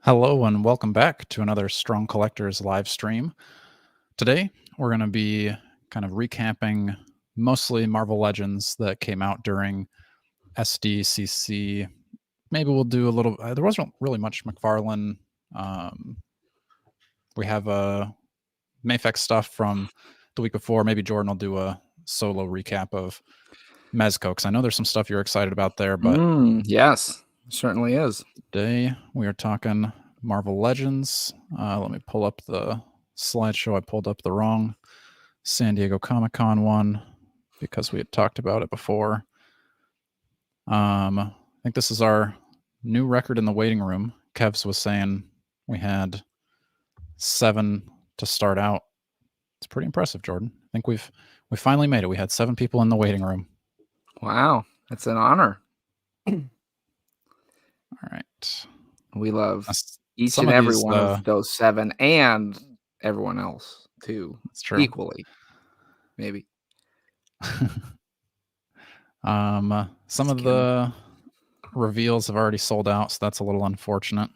Hello and welcome back to another Strong Collectors live stream. Today we're going to be kind of recapping mostly Marvel Legends that came out during SDCC. Maybe we'll do a little. There wasn't really much McFarlane. We have Mayfex stuff from the week before. Maybe Jordan will do a solo recap of Mezco, because I know there's some stuff you're excited about there. But yes, certainly is. Today we are talking Marvel Legends. Let me pull up the slideshow. I pulled up the wrong San Diego Comic-Con one because we had talked about it before. I think this is our new record in the waiting room. Kevs was saying we had 7 to start out. It's pretty impressive, Jordan. I think we finally made it. We had 7 people in the waiting room. Wow, that's an honor. All right. We love each and every one of those 7 and everyone else too. That's true. Equally, maybe. Some of the reveals have already sold out, so that's a little unfortunate,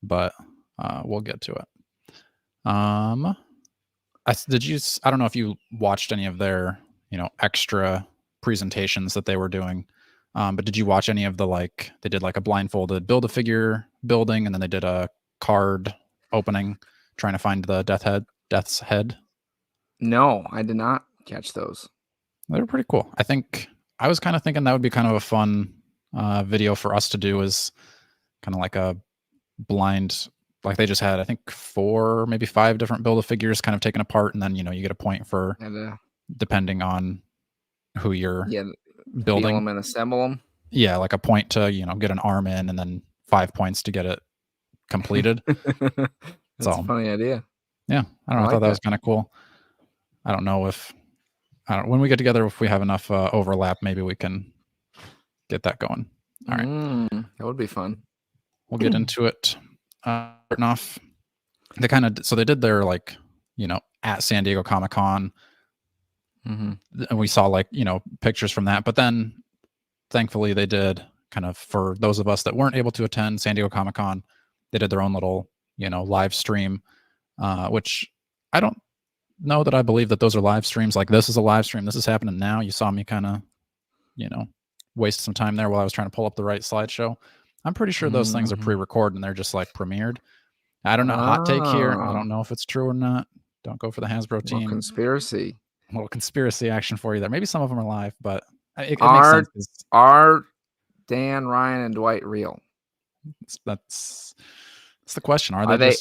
but we'll get to it. I don't know if you watched any of their, extra presentations that they were doing, but did you watch any of the, they did a blindfolded Build-A-Figure building, and then they did a card opening trying to find the Death's Head? No, I did not catch those. They're pretty cool. I think I was kind of thinking that would be kind of a fun video for us to do, is kind of like a blind, like they just had, I think 4, maybe 5 different Build-A-Figures kind of taken apart, and then, you get a point for depending on who you're building them and assemble them. Yeah, like a point to, get an arm in, and then 5 points to get it completed. That's a funny idea. Yeah, I don't know. I thought that was kind of cool. I don't know if when we get together, if we have enough overlap, maybe we can get that going. All right. That would be fun. We'll get into it. Starting off, they did their, at San Diego Comic-Con. And we saw, pictures from that. But then, thankfully, they did kind of, for those of us that weren't able to attend San Diego Comic-Con, they did their own little, live stream, which I don't know that I believe that those are live streams. Like, this is a live stream. This is happening now. You saw me kind of, waste some time there while I was trying to pull up the right slideshow. I'm pretty sure those things are pre-recorded and they're just premiered. I don't know. Hot take here. I don't know if it's true or not. Don't go for the Hasbro team. Conspiracy. A little conspiracy action for you there. Maybe some of them are live, but it makes sense. Are Dan, Ryan, and Dwight real? That's the question. Are they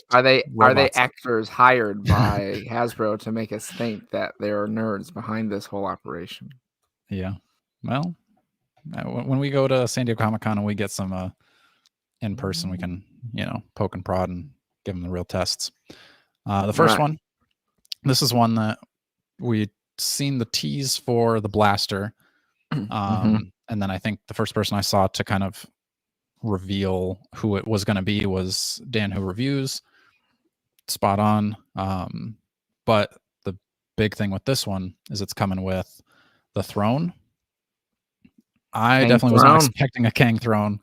actors hired by Hasbro to make us think that there are nerds behind this whole operation? Yeah. Well, when we go to San Diego Comic-Con and we get some in person, we can, poke and prod and give them the real tests. The first one, this is one that we'd seen the tease for the blaster. And then I think the first person I saw to kind of reveal who it was going to be was Dan Who Reviews. Spot on. But the big thing with this one is it's coming with the throne. I definitely was not expecting a Kang throne.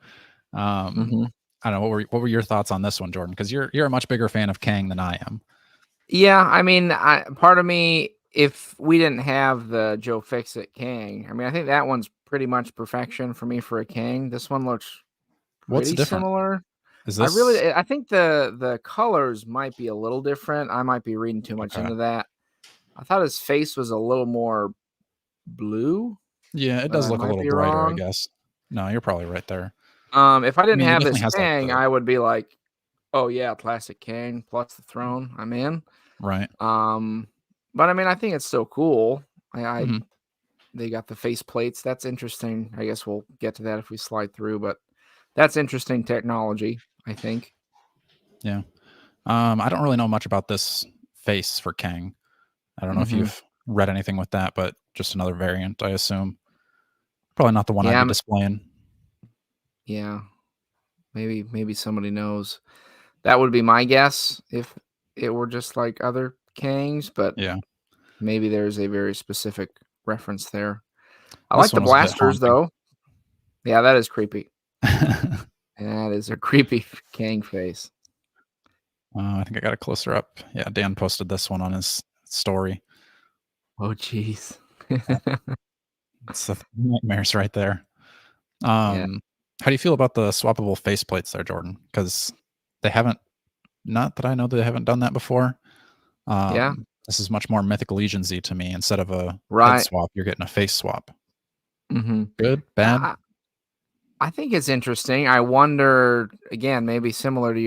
I don't know. What were your thoughts on this one, Jordan? Because you're a much bigger fan of Kang than I am. Yeah, I mean, part of me, if we didn't have the Joe Fixit Kang, I mean, I think that one's pretty much perfection for me for a Kang. This one looks pretty similar. Is this? I think the colors might be a little different. I might be reading too much into that. I thought his face was a little more blue. Yeah, it does look a little brighter, I guess. No, you're probably right there. If I didn't have this Kang, I would be like, oh yeah, classic Kang plus the throne. I'm in. Right. But I mean, I think it's still cool. They got the face plates. That's interesting. I guess we'll get to that if we slide through, but that's interesting technology, I think. Yeah. I don't really know much about this face for Kang. I don't know if you've read anything with that, but just another variant, I assume. Probably not the one I'd be displaying. Yeah. Maybe somebody knows. That would be my guess if it were just like other Kangs, but yeah, maybe there's a very specific reference there. I like the blasters, though. Yeah, that is creepy. That is a creepy Kang face. I think I got it closer up. Yeah, Dan posted this one on his story. Oh, jeez. It's the nightmares right there. Yeah. How do you feel about the swappable faceplates there, Jordan? Because they haven't, not that I know they haven't done that before. Yeah. This is much more Mythic Legions-y to me. Instead of a head Right. swap, you're getting a face swap. Mm-hmm. Good, bad? I think it's interesting. I wonder, again, maybe similar to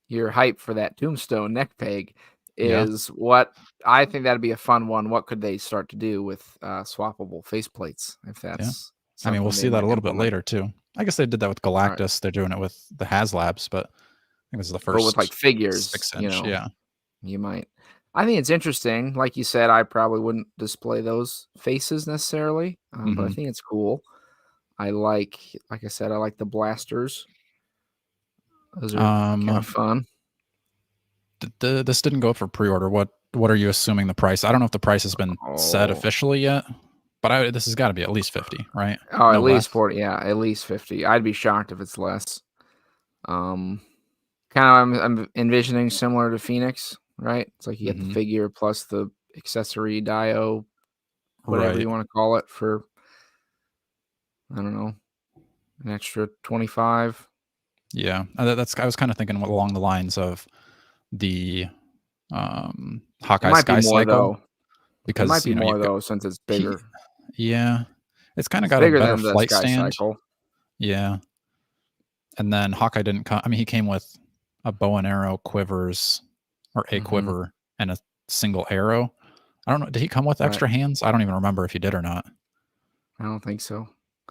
your hype for that Tombstone neck peg, Yeah. is what I think that'd be a fun one. What could they start to do with swappable faceplates? If that's I mean, something we'll they see that might a little bit implement. later too. I guess they did that with All right. Galactus. They're doing it with the HasLabs, but I think this is the But with like first figures, 6-inch. Yeah. you might. I think it's interesting. Like you said, I probably wouldn't display those faces necessarily, but I think it's cool. I like I said, I like the blasters. Those are kind of fun. This didn't go up for pre-order. What are you assuming the price? I don't know if the price has been set officially yet, but this has got to be at least 50, right? Oh, No at least less? 40. Yeah, at least 50. I'd be shocked if it's less. Kind of, I'm envisioning similar to Phoenix, right? It's like you get the figure plus the accessory dio, whatever you want to call it, for, I don't know, an extra 25. Yeah, I was kind of thinking along the lines of the It Hawkeye might be Sky more Cycle, though. It might because be more you've got though since it's he, bigger. yeah, it's kind of It's got a bigger better than the flight Sky stand. Cycle. Yeah, and then Hawkeye didn't come. I mean, he came with a bow and arrow, quivers, or a quiver, and a single arrow. I don't know. Did he come with extra hands? I don't even remember if he did or not. I don't think so.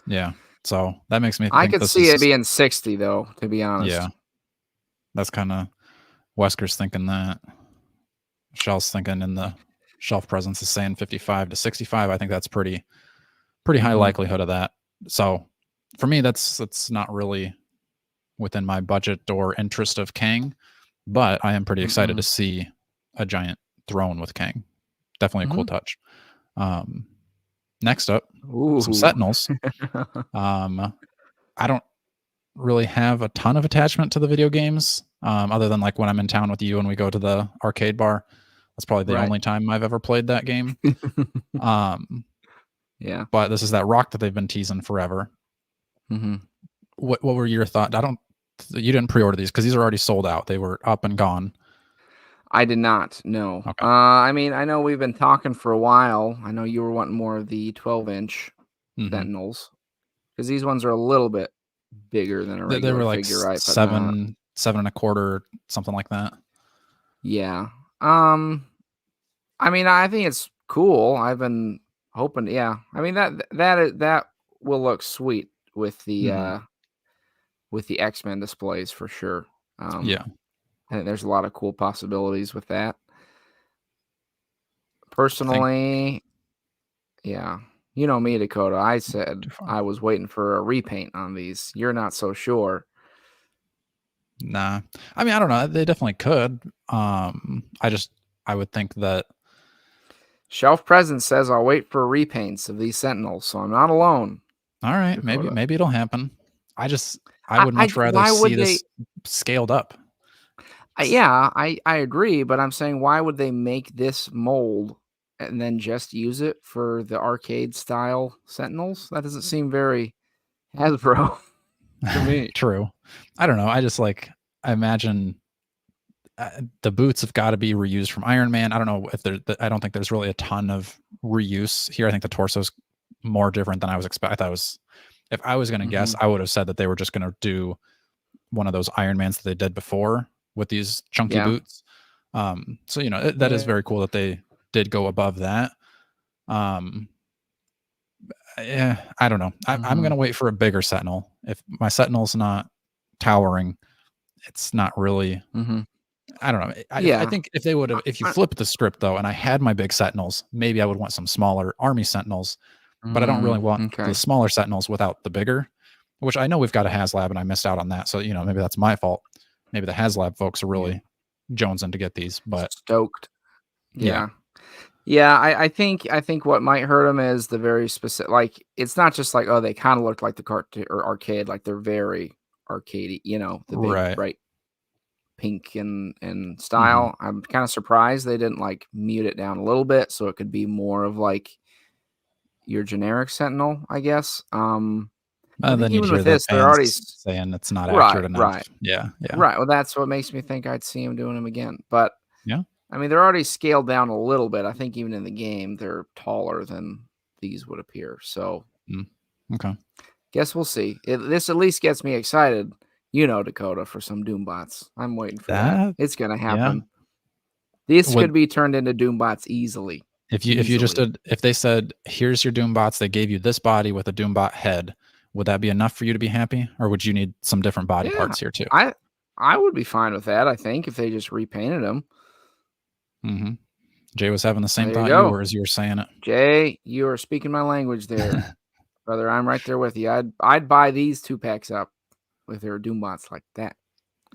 Yeah. So that makes me I think could this see is, it being 60 though, to be honest. yeah, that's kind of, Wesker's thinking that. Shell's thinking in the shelf presence is saying 55 to 65. I think that's pretty high likelihood of that. So for me, that's not really within my budget or interest of Kang, but I am pretty excited to see a giant throne with Kang. Definitely a cool touch. Next up, some Sentinels. I don't really have a ton of attachment to the video games, other than like when I'm in town with you and we go to the arcade bar. That's probably the only time I've ever played that game. Yeah. But this is that rock that they've been teasing forever. What were your thoughts? You didn't pre-order these because these are already sold out. They were up and gone. I did not. No. Okay. I mean, I know we've been talking for a while. I know you were wanting more of the 12-inch Sentinels, because these ones are a little bit bigger than a regular they were like figure, right? But seven and a quarter, something like that. Yeah. I mean, I think it's cool. I've been hoping. Yeah. I mean, that will look sweet with the X-Men displays for sure. Yeah. I think there's a lot of cool possibilities with that. Personally, yeah. You know me, Dakota. I said I was waiting for a repaint on these. You're not so sure. Nah. I mean, I don't know. They definitely could. I would think that Shelf Presence says I'll wait for repaints of these Sentinels, so I'm not alone. All right, Dakota. maybe it'll happen. I would much rather see this scaled up. Yeah, I agree, but I'm saying, why would they make this mold and then just use it for the arcade style Sentinels? That doesn't seem very Hasbro to me. True. I don't know. I imagine the boots have got to be reused from Iron Man. I don't know if I don't think there's really a ton of reuse here. I think the torso's more different than I was expecting. If I was going to guess, I would have said that they were just going to do one of those Iron Mans that they did before with these chunky boots. So, that is very cool that they did go above that. Yeah, I don't know. I'm going to wait for a bigger Sentinel. If my Sentinel's not towering, it's not really, I don't know. I think if you flip the script though, and I had my big Sentinels, maybe I would want some smaller army Sentinels, but I don't really want the smaller Sentinels without the bigger, which I know we've got a HasLab and I missed out on that. So, maybe that's my fault. Maybe the HasLab folks are really jonesing to get these, but stoked. Yeah. I think what might hurt them is the very specific, like, it's not just like, oh, they kind of look like the cartoon or arcade, like they're very arcadey, the big bright pink and style. I'm kind of surprised they didn't like mute it down a little bit so it could be more of like your generic Sentinel, I guess. I think then you'd even hear with the this, they're already fans saying it's not accurate enough. Yeah. right. Well, that's what makes me think I'd see him doing them again. But Yeah. I mean, they're already scaled down a little bit. I think even in the game, they're taller than these would appear. So, okay. Guess we'll see. This at least gets me excited, Dakota, for some Doombots. I'm waiting for that. It's gonna happen. Yeah. This could be turned into Doombots easily. If they said, here's your Doombots, they gave you this body with a Doombot head, would that be enough for you to be happy, or would you need some different body parts here too? I would be fine with that. I think if they just repainted them. Jay was having the same thought you were as you were saying it. Jay, you are speaking my language there. Brother, I'm right there with you. I'd buy these 2-packs up with their Doombots like that.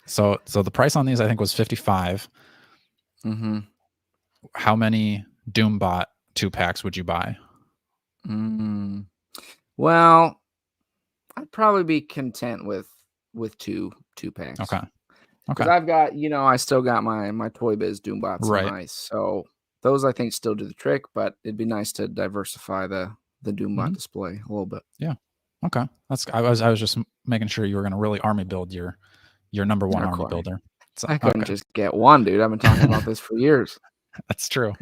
So the price on these I think was $55. How many Doombot 2-packs would you buy? Well, I'd probably be content with 2-packs. Okay. Because I've got, I still got my Toy Biz Doombots on ice. So those I think still do the trick, but it'd be nice to diversify the Doombot display a little bit. Yeah. Okay. I was just making sure you were going to really army build your number one army builder. So, I couldn't just get one, dude. I've been talking about this for years. That's true.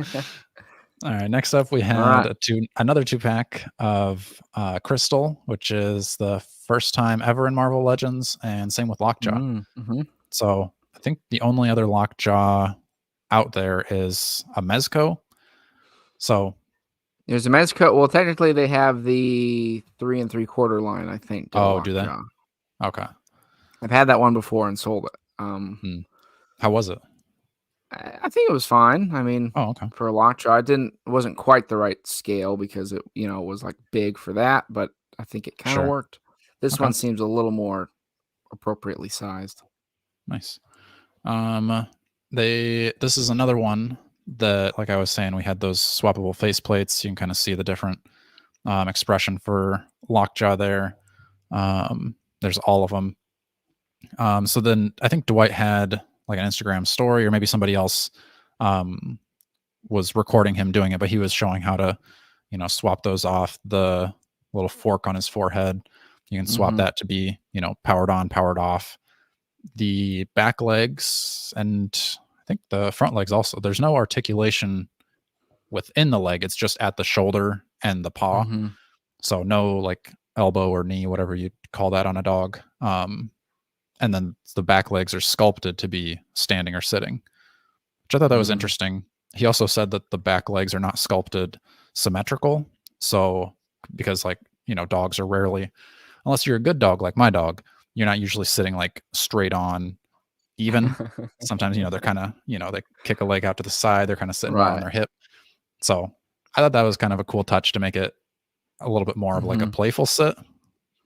All right. Next up, we had another 2-pack of Crystal, which is the first time ever in Marvel Legends, and same with Lockjaw. So I think the only other Lockjaw out there is a Mezco. So there's a Mezco. Well, technically they have the 3 3/4 line, I think. Oh, do they? Okay. I've had that one before and sold it. How was it? I think it was fine. I mean, for a Lockjaw, it wasn't quite the right scale because it, was like big for that, but I think it kind of worked. This one seems a little more appropriately sized. Nice. This is another one that, like I was saying, we had those swappable faceplates. You can kind of see the different expression for Lockjaw there. There's all of them. So then I think Dwight had like an Instagram story, or maybe somebody else was recording him doing it, but he was showing how to, swap those off. The little fork on his forehead, you can swap that to be, powered on, powered off. The back legs and I think the front legs also, there's no articulation within the leg. It's just at the shoulder and the paw. So no like elbow or knee, whatever you call that on a dog. And then the back legs are sculpted to be standing or sitting, which I thought that was interesting. He also said that the back legs are not sculpted symmetrical. So because dogs are rarely, unless you're a good dog like my dog, you're not usually sitting like straight on even. Sometimes, they're kind of, they kick a leg out to the side. They're kind of sitting more on their hip. So I thought that was kind of a cool touch to make it a little bit more of like a playful sit.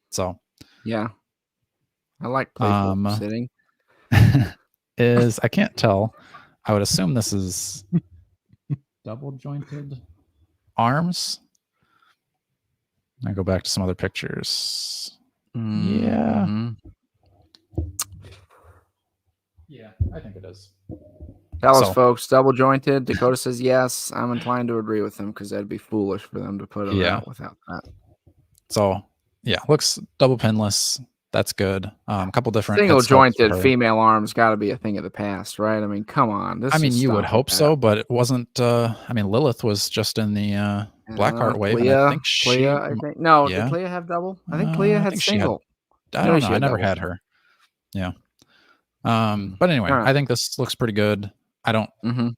So yeah, I like playful sitting. I can't tell. I would assume this is double jointed arms. I go back to some other pictures. Yeah, I think it is. Tell us, folks, double jointed. Dakota says yes. I'm inclined to agree with him because that'd be foolish for them to put it out without that. So looks double pinless. That's good. A couple different single jointed female arms got to be a thing of the past, right? I mean, come on. You would hope so, but it wasn't. Lilith was just in the Blackheart wave, Clea, and I think no, did Clea have double? I think Clea had single. I don't know. I never had her. Yeah. But anyway, I think this looks pretty good. I don't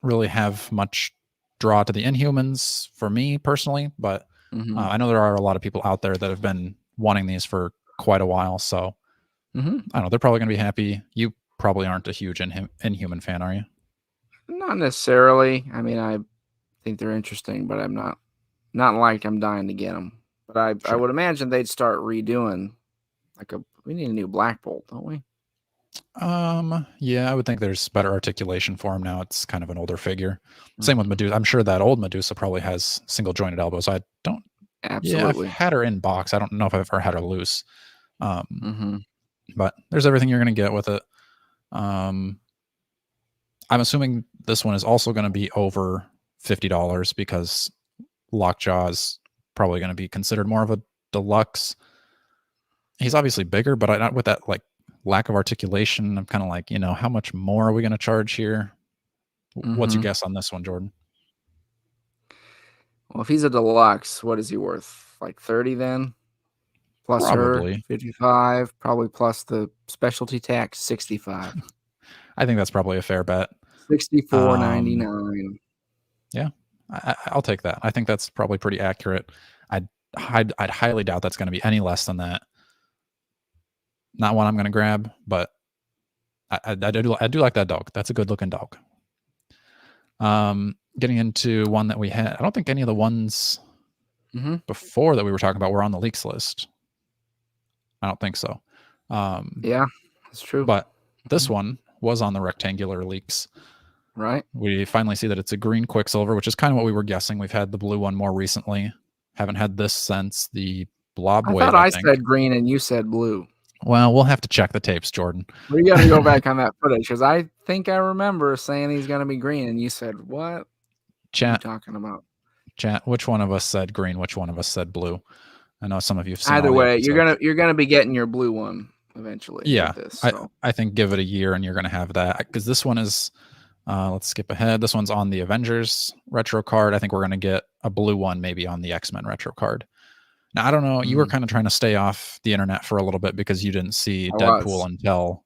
really have much draw to the Inhumans for me personally, but I know there are a lot of people out there that have been wanting these for quite a while. So I don't know. They're probably going to be happy. You probably aren't a huge Inhuman fan, are you? Not necessarily. I mean, I think they're interesting, but I'm not like I'm dying to get them. But I would imagine they'd start redoing we need a new Black Bolt, don't we? Yeah, I would think there's better articulation for him now. It's kind of an older figure. Same with Medusa. I'm sure that old Medusa probably has single jointed elbows. I don't. Absolutely. Yeah, I've had her in box. I don't know if I've ever had her loose. But there's everything you're going to get with it. I'm assuming this one is also going to be over $50 because Lockjaw is probably going to be considered more of a deluxe. He's obviously bigger, but not with that like lack of articulation. I'm kind of like, how much more are we going to charge here? What's your guess on this one, Jordan? Well, if he's a deluxe, what is he worth? Like 30 then? Plus Probably. her, 55, probably plus the specialty tax, 65. I think that's probably a fair bet. $64.99. Yeah, I'll take that. I think that's probably pretty accurate. I'd highly doubt that's going to be any less than that. Not one I'm going to grab, but I do like that dog. That's a good looking dog. Getting into one that we had, I don't think any of the ones before that we were talking about were on the leaks list. I don't think so. Yeah, that's true. But this one was on the rectangular leaks. Right. We finally see that it's a green Quicksilver, which is kind of what we were guessing. We've had the blue one more recently. Haven't had this since the Blob Wave. I said green and you said blue. Well, we'll have to check the tapes, Jordan. We got to go back on that footage because I think I remember saying he's going to be green, and you said, "What? Chat. What are you talking about?" Chat. Which one of us said green? Which one of us said blue? I know some of you have seen. Either way, you're gonna be getting your blue one eventually. Yeah, this, so. I think give it a year and you're gonna have that because this one is. Let's skip ahead. This one's on the Avengers retro card. I think we're gonna get a blue one maybe on the X-Men retro card. Now, I don't know. You were kind of trying to stay off the internet for a little bit because you didn't see Deadpool until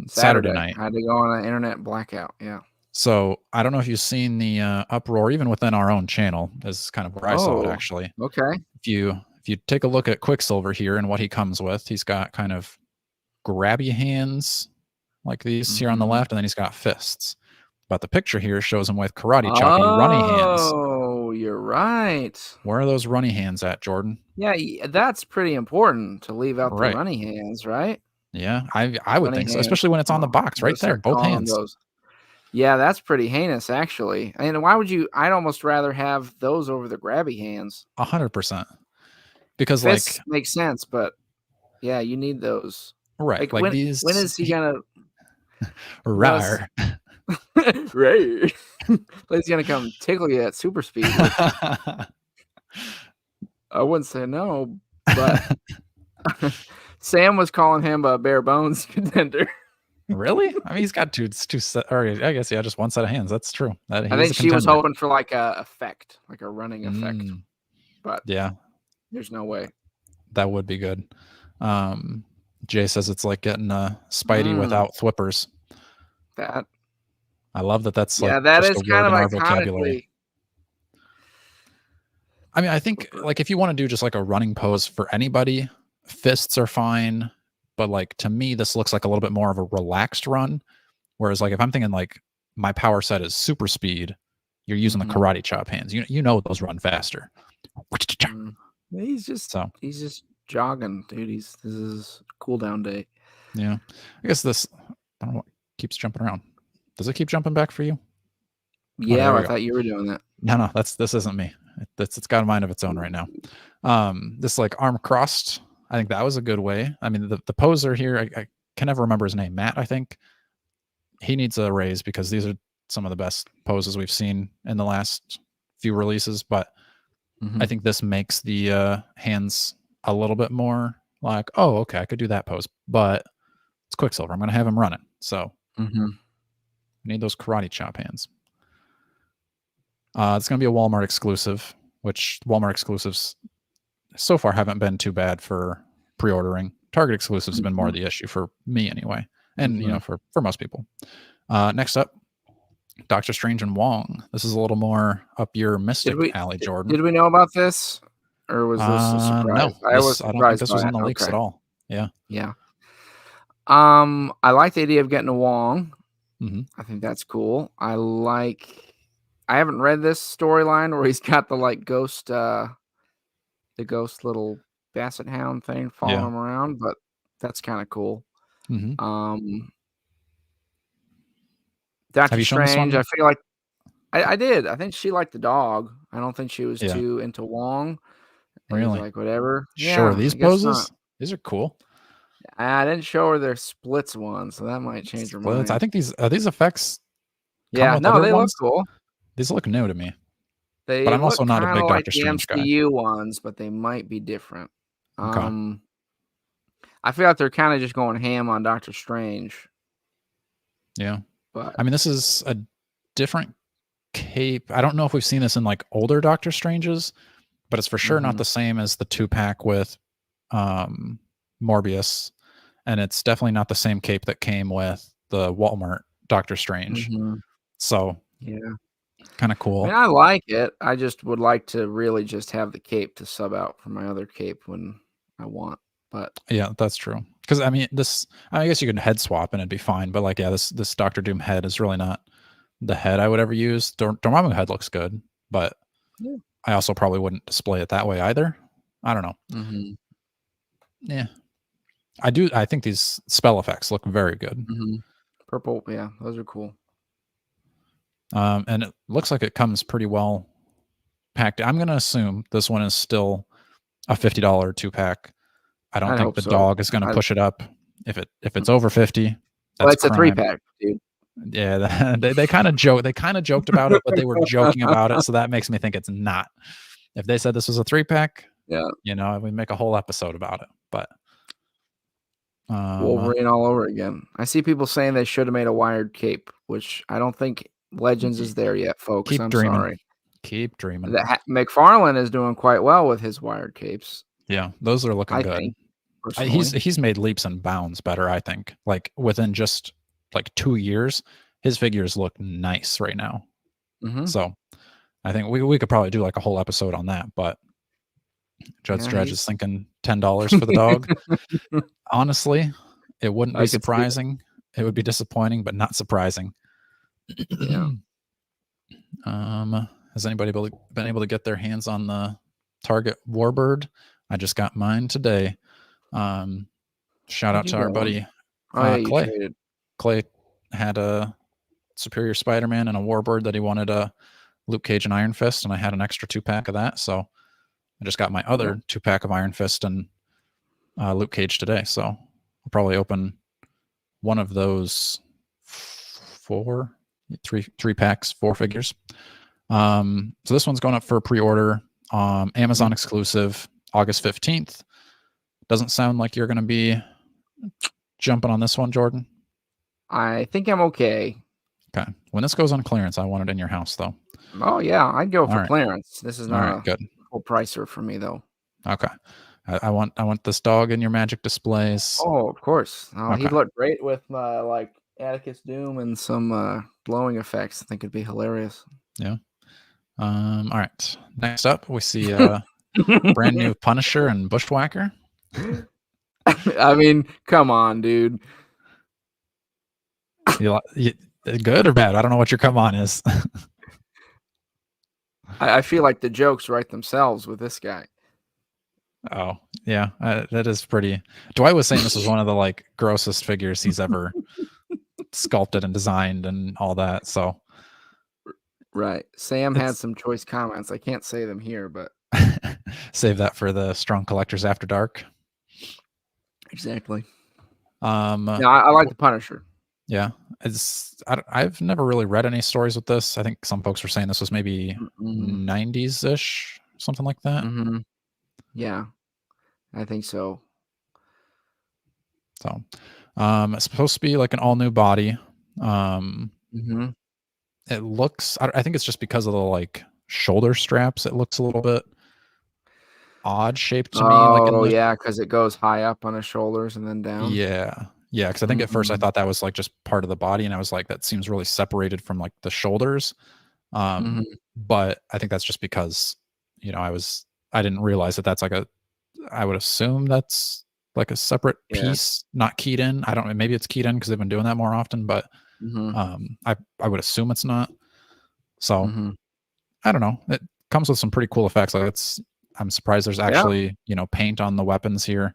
Saturday night. I had to go on an internet blackout. Yeah. So I don't know if you've seen the uproar, even within our own channel, is kind of where I saw it actually. Okay. If you take a look at Quicksilver here and what he comes with, he's got kind of grabby hands like these here on the left, and then he's got fists. But the picture here shows him with karate choppy runny hands. Oh, you're right. Where are those runny hands at, Jordan? Yeah, that's pretty important to leave out the runny hands, right? Yeah, I would think so, especially when it's on the box right there, both hands. Yeah, that's pretty heinous, actually. And why would you? I'd almost rather have those over the grabby hands. 100%. Because fists makes sense, but yeah, you need those. Right. Like these. When is he gonna? Rawr. Right. He's gonna come tickle you at super speed. I wouldn't say no, but Sam was calling him a bare bones contender. Really? I mean, he's got two or I guess just one set of hands. That's true. I think she was hoping for like a effect, like a running effect. But yeah, there's no way. That would be good. Jay says it's like getting Spidey without thwippers. That I love that. That's that is kind of vocabulary. I mean, I think like if you want to do just like a running pose for anybody, fists are fine. But like to me, this looks like a little bit more of a relaxed run. Whereas like if I'm thinking like my power set is super speed, you're using the karate chop hands. You know those run faster. He's just jogging, dude. This is a cool down day. Yeah, I guess this. I don't know what keeps jumping around. Does it keep jumping back for you? Yeah, I thought you were doing that. No, this isn't me. It's got a mind of its own right now. This like arm crossed. I think that was a good way. I mean, the poser here, I can never remember his name. Matt, I think. He needs a raise because these are some of the best poses we've seen in the last few releases. But I think this makes the hands a little bit more like, oh, okay, I could do that pose. But it's Quicksilver. I'm going to have him run it. So need those karate chop hands. It's going to be a Walmart exclusive, which Walmart exclusives so far haven't been too bad for pre-ordering. Target exclusives have been more the issue for me anyway. And, for most people. Next up, Doctor Strange and Wong. This is a little more up your Mystic alley, Jordan. Did we know about this? Or was this a surprise? No, I don't think this was on the leaks at all. Yeah. Yeah. I like the idea of getting a Wong. I think that's cool. I haven't read this storyline where he's got the like ghost the ghost little basset hound thing following him around, but that's kind of cool. Doctor Strange, I feel like I did. I think she liked the dog. I don't think she was too into Wong. Really? Like whatever. Sure, these poses? These are cool. I didn't show her their splits one, so that might change her mind. I think these effects Yeah, no, they look cool. These look new to me. They but I'm look also not a kind big of like Doctor the Strange guy. MCU ones, but they might be different. Okay. I feel like they're kind of just going ham on Doctor Strange. Yeah. But I mean, this is a different cape. I don't know if we've seen this in like older Doctor Stranges, but it's for sure not the same as the 2-pack with Morbius. And it's definitely not the same cape that came with the Walmart Doctor Strange. So, yeah. Kind of cool. I mean, I like it. I just would like to really just have the cape to sub out for my other cape when I want. But yeah, that's true. Because I mean, I guess you can head swap and it'd be fine. But like, yeah, this Doctor Doom head is really not the head I would ever use. Dormammu head looks good, but yeah. I also probably wouldn't display it that way either. I don't know. Yeah, I think these spell effects look very good. Purple, yeah, those are cool. And it looks like it comes pretty well packed. I'm gonna assume this one is still a $50 2-pack. I don't think the dog is gonna push it up. If it's over 50, that's it's a 3-pack, dude. Yeah, they kind of joked about it, but they were joking about it, so that makes me think it's not. If they said this was a 3-pack, yeah, we make a whole episode about it. But Wolverine all over again. I see people saying they should have made a wired cape, which I don't think Legends is there yet, folks. I'm sorry. Keep dreaming. McFarlane is doing quite well with his wired capes. Yeah, those are looking good. He's made leaps and bounds better, I think. Like within just like 2 years, his figures look nice right now. So I think we could probably do like a whole episode on that, but Judge Dredge is thinking $10 for the dog. Honestly, it wouldn't be surprising. It would be disappointing, but not surprising. Yeah. Has anybody been able to get their hands on the Target Warbird? I just got mine today. Shout out to our buddy Clay. Traded. Clay had a Superior Spider-Man and a Warbird that he wanted a Luke Cage and Iron Fist, and I had an extra 2-pack of that, so I just got my other 2-pack of Iron Fist and Luke Cage today. So I'll probably open one of those 3 packs, 4 figures. So this one's going up for pre-order. Amazon exclusive, August 15th. Doesn't sound like you're going to be jumping on this one, Jordan. I think I'm okay. Okay. When this goes on clearance, I want it in your house, though. Oh, yeah. I'd go for clearance. This is not good. Full pricer for me, though. Okay. I want this dog in your magic displays. Oh, of course. He'd look great with like Atticus Doom and some blowing effects. I think it'd be hilarious. Yeah. All right. Next up, we see brand new Punisher and Bushwacker. I mean, come on, dude. You good or bad? I don't know what your come on is. I feel like the jokes write themselves with this guy. Oh, yeah. That is pretty. Dwight was saying this was one of the like grossest figures he's ever sculpted and designed and all that. So, right. Sam had some choice comments. I can't say them here, but save that for the Strong Collectors After Dark. Exactly. I like the Punisher. Yeah, I've never really read any stories with this. I think some folks were saying this was maybe 90s-ish, something like that. Yeah, I think so. So, it's supposed to be like an all-new body. It looks, I think it's just because of the like shoulder straps. It looks a little bit odd shaped to me. Oh, yeah, because it goes high up on his shoulders and then down. Yeah. Yeah, because I think at first I thought that was like just part of the body, and I was like, that seems really separated from like the shoulders. But I think that's just because, I didn't realize that that's like I would assume that's like a separate piece, not keyed in. I don't know, maybe it's keyed in because they've been doing that more often, but I would assume it's not. So I don't know. It comes with some pretty cool effects. Like I'm surprised there's actually, paint on the weapons here.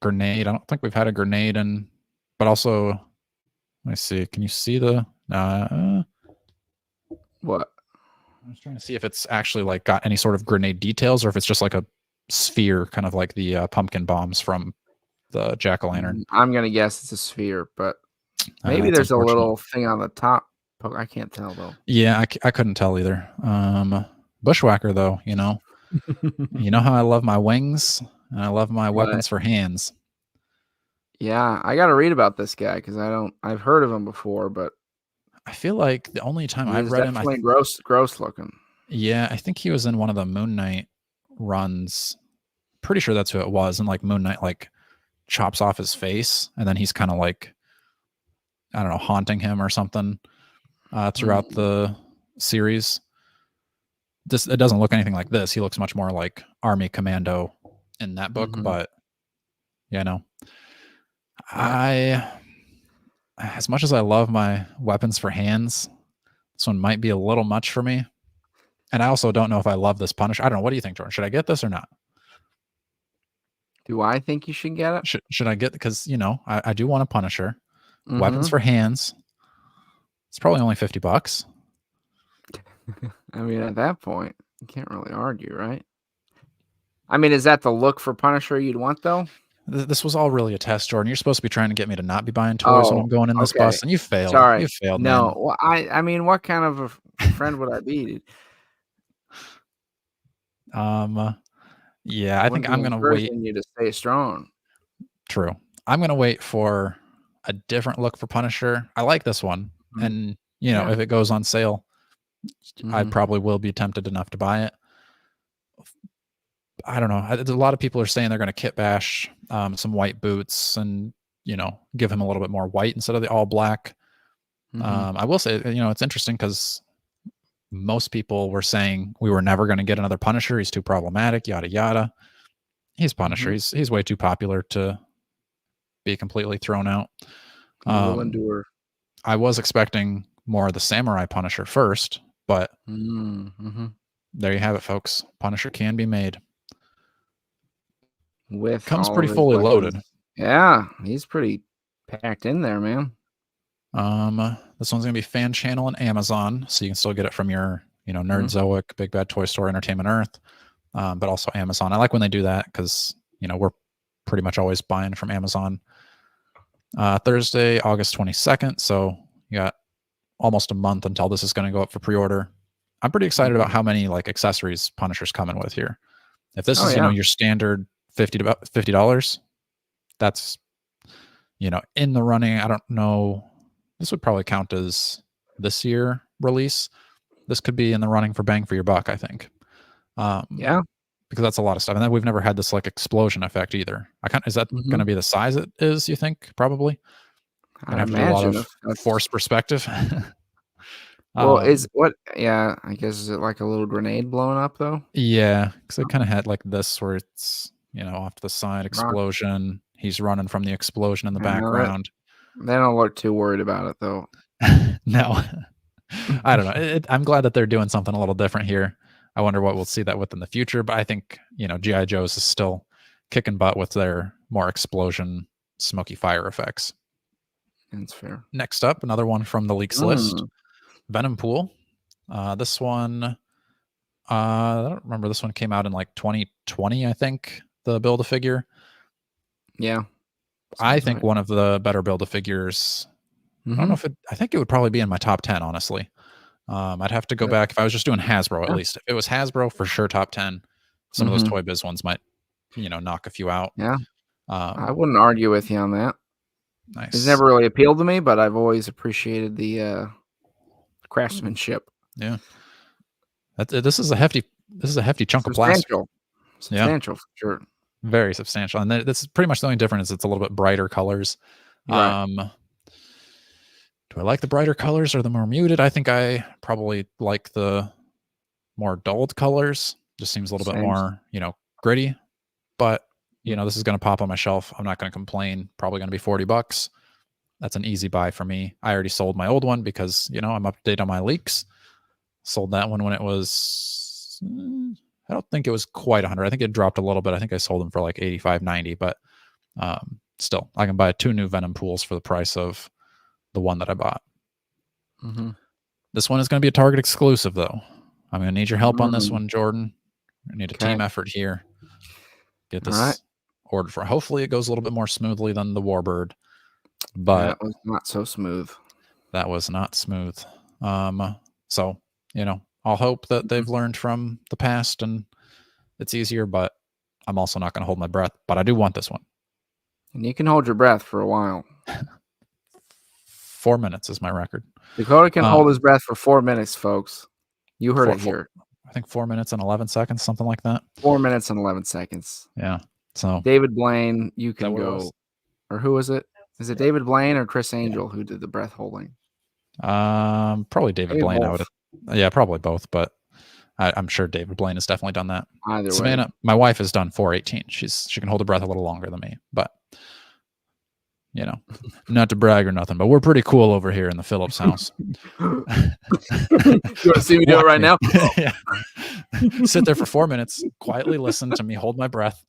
Grenade. I don't think we've had a grenade in, but also, let me see. Can you see the what? I was trying to see if it's actually like got any sort of grenade details or if it's just like a sphere, kind of like the pumpkin bombs from the jack-o'-lantern. I'm gonna guess it's a sphere, but Maybe there's a little thing on the top. I can't tell though. Yeah, I couldn't tell either. Bushwacker though, you know how I love my wings and I love my weapons for hands. Yeah, I got to read about this guy because I've heard of him before, but I feel like the only time I've read him, definitely gross looking. Yeah, I think he was in one of the Moon Knight runs. Pretty sure that's who it was. And like Moon Knight like chops off his face, and then he's kind of like, I don't know, haunting him or something throughout the series. It doesn't look anything like this. He looks much more like Army Commando in that book, but yeah, no. As much as I love my weapons for hands, this one might be a little much for me. And I also don't know if I love this Punisher. I don't know. What do you think, Jordan? Should I get this or not? Do I think you should get it? Should I get, because I do want a Punisher. Weapons for hands. It's probably only $50. I mean, at that point, you can't really argue, right? I mean, is that the look for Punisher you'd want, though? This was all really a test, Jordan. You're supposed to be trying to get me to not be buying toys when I'm going in this bus, and you failed. Sorry. You failed, no, man. well, I mean, what kind of a friend would I be, dude? Yeah, I think I'm gonna wait. You to stay strong. True. I'm gonna wait for a different look for Punisher. I like this one, and if it goes on sale, I probably will be tempted enough to buy it. I don't know. A lot of people are saying they're going to kit bash some white boots and give him a little bit more white instead of the all black. I will say, it's interesting because most people were saying we were never going to get another Punisher. He's too problematic, yada yada. He's Punisher. He's way too popular to be completely thrown out. We'll endure. I was expecting more of the Samurai Punisher first, but there you have it, folks. Punisher can be made. Comes pretty fully loaded. Yeah, he's pretty packed in there, man. This one's gonna be fan channel and Amazon, so you can still get it from your Nerdzoic, Big Bad Toy Store, Entertainment Earth, but also Amazon. I like when they do that because we're pretty much always buying from Amazon. Thursday, August 22nd, so you got almost a month until this is going to go up for pre-order. I'm pretty excited about how many like accessories Punisher's coming with here. If this is your standard $50, that's in the running. I don't know. This would probably count as this year release. This could be in the running for bang for your buck, I think. Because that's a lot of stuff, and then we've never had this like explosion effect either. Is that going to be the size it is? You think probably? I have to do a lot of force perspective. Well, Yeah, I guess is it like a little grenade blowing up though? Yeah, because it kind of had like this where it's off to the side explosion. He's running from the explosion in the background. They don't look too worried about it though. No, I don't know. I'm glad that they're doing something a little different here. I wonder what we'll see that with in the future. But I think G.I. Joe's is still kicking butt with their more explosion, smoky fire effects. That's fair. Next up, another one from the leaks list, Venompool. This one, I don't remember. This one came out in like 2020, I think. The Build-A-Figure. Yeah, I think one of the better Build-A-Figures. I don't know if I think it would probably be in my top 10, honestly. I'd have to go back if I was just doing Hasbro at least. If it was Hasbro, for sure top 10. Some of those Toy Biz ones might, knock a few out. Yeah, I wouldn't argue with you on that. Nice. It's never really appealed to me, but I've always appreciated the craftsmanship. Yeah, this is a hefty chunk of plastic. Substantial, for sure. Very substantial, and this is pretty much the only difference. It's a little bit brighter colors. Right. Do I like the brighter colors or the more muted? I think I probably like the more dulled colors. Just seems a little bit more, gritty. But, this is going to pop on my shelf. I'm not going to complain. Probably going to be $40. That's an easy buy for me. I already sold my old one because, I'm up to date on my leaks. Sold that one when it was, I don't think it was quite 100. I think it dropped a little bit. I think I sold them for like 85, 90. But still, I can buy 2 new Venompools for the price of the one that I bought. This one is going to be a Target exclusive, though. I'm going to need your help on this one, Jordan. I need a team effort here. Get this ordered for. Hopefully, it goes a little bit more smoothly than the Warbird. But that was not so smooth. That was not smooth. So, I'll hope that they've learned from the past and it's easier, but I'm also not going to hold my breath. But I do want this one. And you can hold your breath for a while. 4 minutes is my record. Dakota can hold his breath for 4 minutes, folks. You heard it here. I think 4 minutes and 11 seconds, something like that. 4 minutes and 11 seconds. Yeah. So David Blaine, you can go. Or who is it? Is it David Blaine or Chris Angel who did the breath holding? Probably David Blaine. Both. Probably both, but I'm sure David Blaine has definitely done that. Either Savannah, way. my wife has done 4:18. She can hold her breath a little longer than me, but not to brag or nothing, but we're pretty cool over here in the Phillips house. You want to see me do it right now? Yeah. Sit there for 4 minutes, quietly listen to me hold my breath.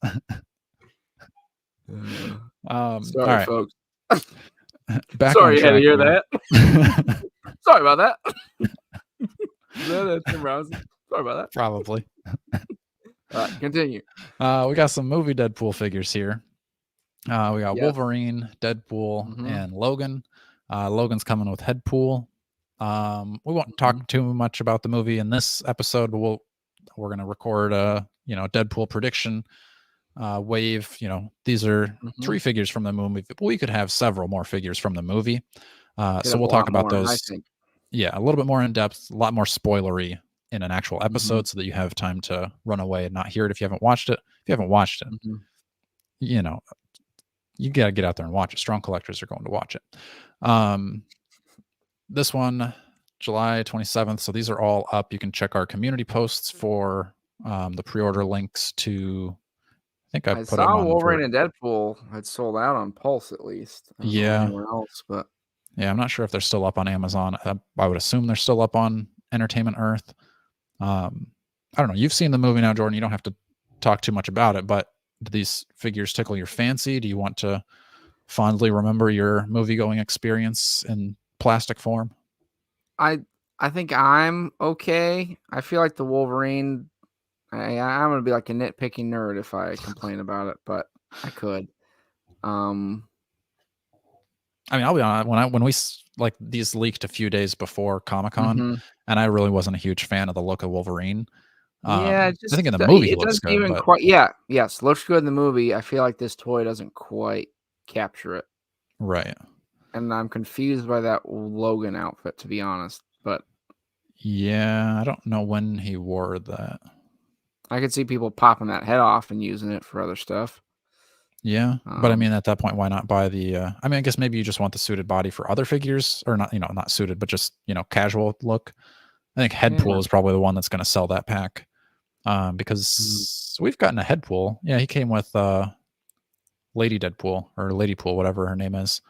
Sorry, all right. folks. Sorry you had to hear that. Sorry about that. Sorry about that. Probably. All right, continue. We got some movie Deadpool figures here. We got Wolverine, Deadpool, and Logan. Logan's coming with Headpool. We won't talk too much about the movie in this episode, but we're going to record a Deadpool prediction wave. These are 3 figures from the movie. We could have several more figures from the movie. So we'll talk about those. I think. Yeah, a little bit more in depth, a lot more spoilery in an actual episode, so that you have time to run away and not hear it if you haven't watched it. If you haven't watched it, you got to get out there and watch it. Strong collectors are going to watch it. This one, July 27th. So these are all up. You can check our community posts for the pre-order links to. I saw Wolverine and Deadpool had sold out on Pulse at least. I don't know anywhere else, but yeah, I'm not sure if they're still up on Amazon. I would assume they're still up on Entertainment Earth. I don't know. You've seen the movie now, Jordan. You don't have to talk too much about it, but do these figures tickle your fancy? Do you want to fondly remember your movie-going experience in plastic form? I think I'm okay. I feel like the Wolverine, I'm going to be like a nitpicking nerd if I complain about it, but I could. I mean, I'll be honest. When we like these leaked a few days before Comic-Con, and I really wasn't a huge fan of the look of Wolverine. I think in the movie it looks good. Even yes, looks good in the movie. I feel like this toy doesn't quite capture it. Right. And I'm confused by that Logan outfit, to be honest. But yeah, I don't know when he wore that. I could see people popping that head off and using it for other stuff. Yeah, but I mean, at that point, why not buy the? I mean, I guess maybe you just want the suited body for other figures, or not? Not suited, but just casual look. I think Headpool is probably the one that's going to sell that pack, because we've gotten a Headpool. Yeah, he came with Lady Deadpool or Ladypool, whatever her name is.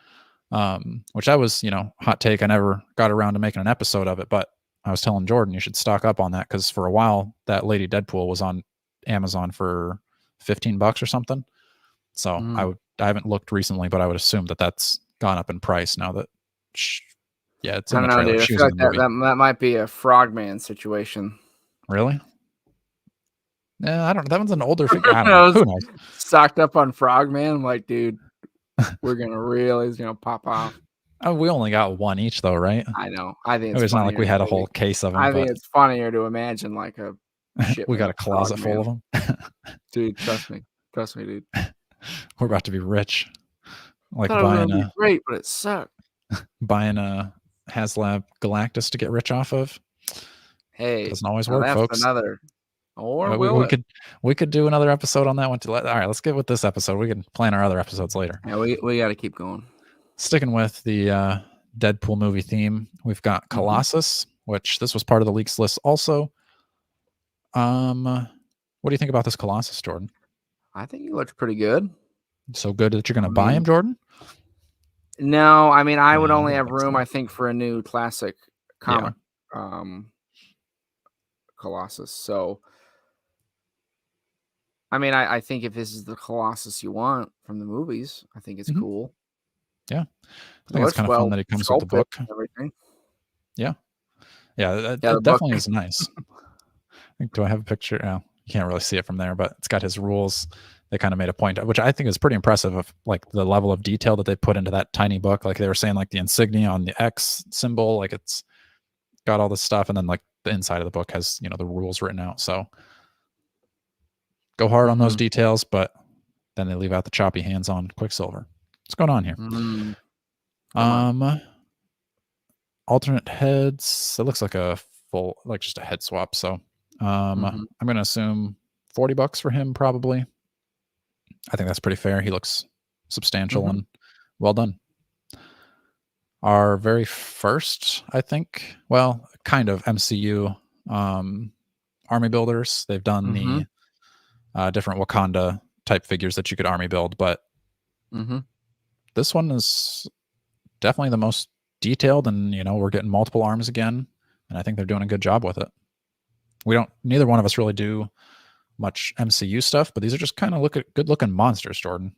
Which I was, hot take. I never got around to making an episode of it, but I was telling Jordan you should stock up on that because for a while that Lady Deadpool was on Amazon for $15 or something. So I haven't looked recently, but I would assume that that's gone up in price now that it's in the trailer. Dude. I feel like that might be a Frogman situation. Really? Yeah, I don't know. That one's an older figure. I don't know. Who knows? Stocked up on Frogman. I'm like, dude, he's gonna pop off. Oh, we only got one each though, right? I know. I think it's not like we had a whole case of them. I think it's funnier to imagine like a we got a closet full of them. Dude, trust me, dude. We're about to be rich. Like buying a great, but it sucked. Buying a HasLab Galactus to get rich off of. Hey, doesn't always work, folks. We could do another episode on that one too. All right, let's get with this episode. We can plan our other episodes later. Yeah, we got to keep going. Sticking with the Deadpool movie theme, we've got Colossus, which this was part of the leaks list also. What do you think about this Colossus, Jordan? I think he looks pretty good. So good that you're going to buy him, Jordan? No, I mean, I would only have room, I think, for a new classic comic Colossus. So, I mean, I think if this is the Colossus you want from the movies, I think it's cool. Yeah. I think it's kind of fun that he comes with the book. Everything. Yeah. Yeah, it definitely is nice. Do I have a picture? Oh, you can't really see it from there, but it's got his rules they kind of made a point, which I think is pretty impressive, of like the level of detail that they put into that tiny book. Like they were saying, like the insignia on the X symbol, like it's got all this stuff, and then like the inside of the book has, you know, the rules written out. So go hard on those details, but then they leave out the choppy hands on Quicksilver. What's going on here? Alternate heads. It looks like a full, like just a head swap. So I'm gonna assume $40 for him, probably. I think that's pretty fair. He looks substantial and well done. Our very first, I think, well, kind of MCU army builders. They've done the different Wakanda type figures that you could army build, but this one is definitely the most detailed, and you know, we're getting multiple arms again, and I think they're doing a good job with it. Neither one of us really do much MCU stuff, but these are just kind of good looking monsters, Jordan.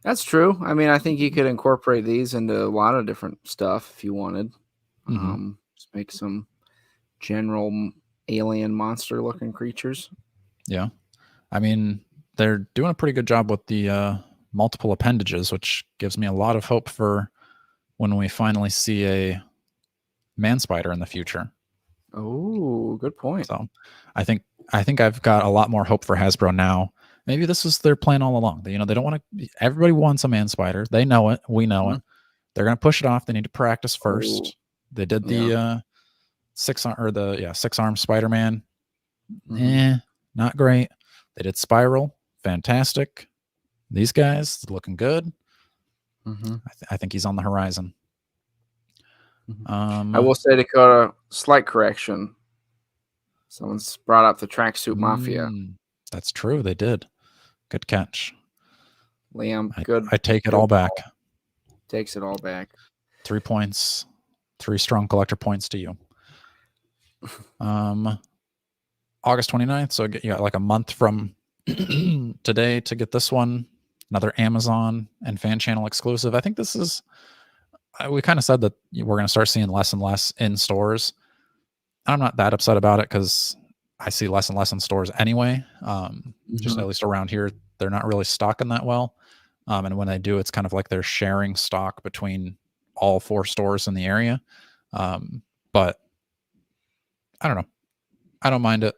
That's true. I mean, I think you could incorporate these into a lot of different stuff if you wanted. Just make some general alien monster looking creatures. Yeah. I mean, they're doing a pretty good job with the multiple appendages, which gives me a lot of hope for when we finally see a man spider in the future. Oh, good point. So I think I've got a lot more hope for Hasbro now. Maybe this is their plan all along. You know, they don't want to. Everybody wants a man spider. They know it. We know it. They're going to push it off. They need to practice first. They did the six-arm Spider-Man. Not great. They did Spiral. Fantastic. These guys looking good. I think he's on the horizon. I will say, Dakota, slight correction. Someone's brought up the Tracksuit Mafia. That's true. They did. Good catch. Liam, good. I take it all back. Takes it all back. 3 points. 3 strong collector points to you. August 29th. So you got like a month from today to get this one. Another Amazon and fan channel exclusive. I think this is, we kind of said that we're going to start seeing less and less in stores. I'm not that upset about it because I see less and less in stores anyway. Just at least around here, they're not really stocking that well. And when they do, it's kind of like they're sharing stock between all 4 stores in the area. But I don't know. I don't mind it.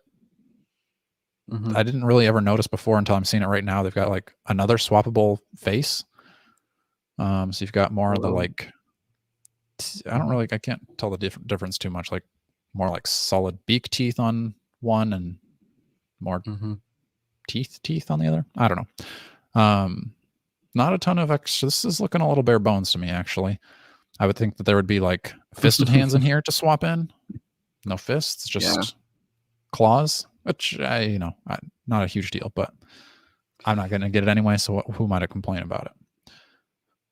I didn't really ever notice before until I'm seeing it right now. They've got like another swappable face. So you've got more of the like, I can't tell the difference too much. Like more like solid beak teeth on one and more teeth on the other. I don't know. Not a ton of extra. This is looking a little bare bones to me, actually. I would think that there would be like fisted hands in here to swap in. No fists, just claws, which not a huge deal, but I'm not going to get it anyway. So who might I complain about it?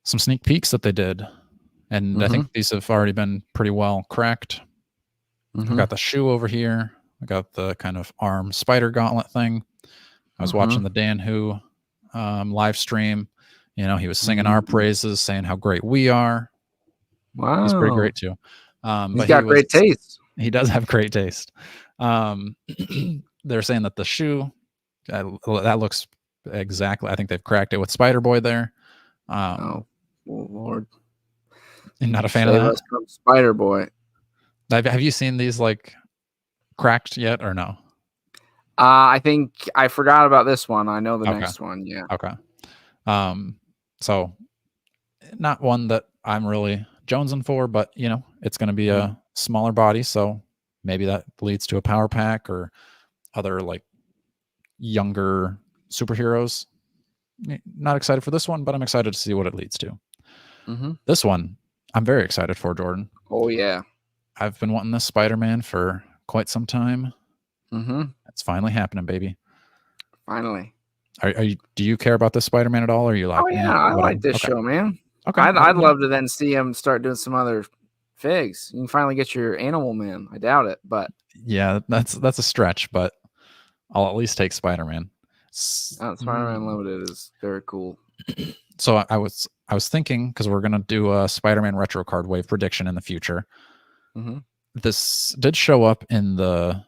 Some sneak peeks that they did. And I think these have already been pretty well cracked. I've got the shoe over here. I got the kind of arm spider gauntlet thing. I was watching the Dan Who live stream. You know, he was singing our praises, saying how great we are. Wow. He's pretty great too. He's got great taste. He does have great taste. They're saying that the shoe, that looks exactly, I think they've cracked it with Spider-Boy there. Oh, Lord. You're not a fan of that? Spider-Boy. Have you seen these like cracked yet or no? I think I forgot about this one. I know the next one. Yeah. Okay. So not one that I'm really jonesing for, but you know, it's going to be a smaller body. So maybe that leads to a power pack or other like younger superheroes. Not excited for this one, but I'm excited to see what it leads to. This one, I'm very excited for, Jordan. Oh, yeah. I've been wanting this Spider-Man for quite some time. It's finally happening, baby. Finally. Do you care about this Spider-Man at all? Or are you like, oh, yeah, I like this show, man. Okay. I'd love to then see him start doing some other figs. You can finally get your Animal Man. I doubt it, but yeah, that's a stretch, but I'll at least take Spider-Man. Spider-Man Limited is very cool. So I was thinking, because we're gonna do a Spider-Man retro card wave prediction in the future. This did show up in the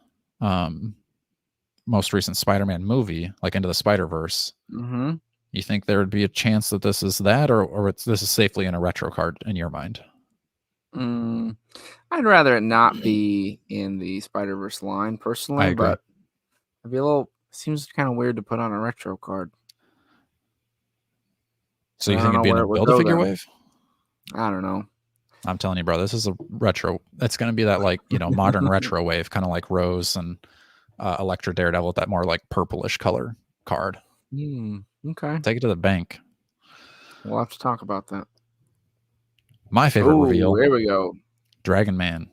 most recent Spider-Man movie, like Into the Spider-Verse. You think there would be a chance that this is that, or this is safely in a retro card in your mind? I'd rather it not be in the Spider-Verse line personally, but it'd be seems kind of weird to put on a retro card. So you think it'd be in a Build-A-Figure wave? I don't know. I'm telling you, bro, this is a retro. It's going to be that like, modern retro wave, kind of like Rose and Elektra Daredevil, that more like purplish color card. Okay. Take it to the bank. We'll have to talk about that. My favorite reveal. Here we go. Dragon Man.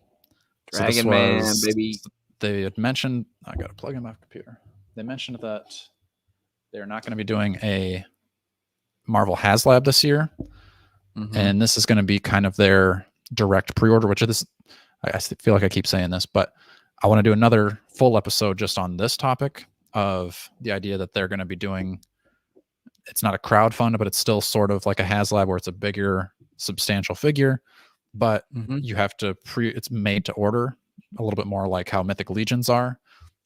Dragon Man, baby. They had mentioned, I got to plug in my computer. They mentioned that they're not going to be doing a Marvel HasLab this year. And this is going to be kind of their direct pre-order, which is, I feel like I keep saying this, but I want to do another full episode just on this topic of the idea that they're going to be doing, it's not a crowdfund, but it's still sort of like a HasLab where it's a bigger, substantial figure, but you have to it's made to order, a little bit more like how Mythic Legions are.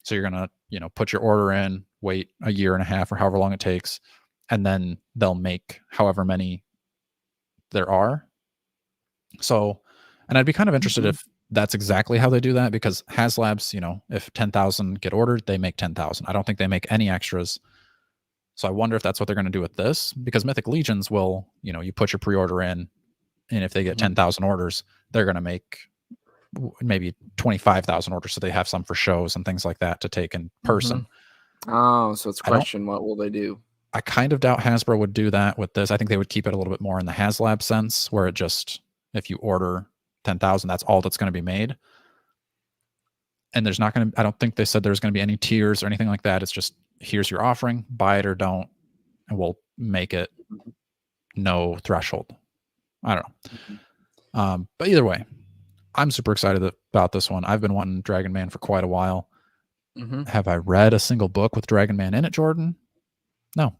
So you're going to, put your order in, wait a year and a half or however long it takes, and then they'll make however many there are. So, and I'd be kind of interested if that's exactly how they do that, because HasLabs, if 10,000 get ordered, they make 10,000. I don't think they make any extras. So I wonder if that's what they're going to do with this, because Mythic Legions will, you put your pre-order in, and if they get 10,000 orders, they're going to make maybe 25,000 orders. So they have some for shows and things like that to take in person. Oh, so it's a question, what will they do? I kind of doubt Hasbro would do that with this. I think they would keep it a little bit more in the HasLab sense, where it just, if you order 10,000, that's all that's going to be made. And there's not going to, I don't think they said there's going to be any tiers or anything like that. It's just, here's your offering, buy it or don't, and we'll make it no threshold. I don't know. But either way, I'm super excited about this one. I've been wanting Dragon Man for quite a while. Have I read a single book with Dragon Man in it, Jordan? No.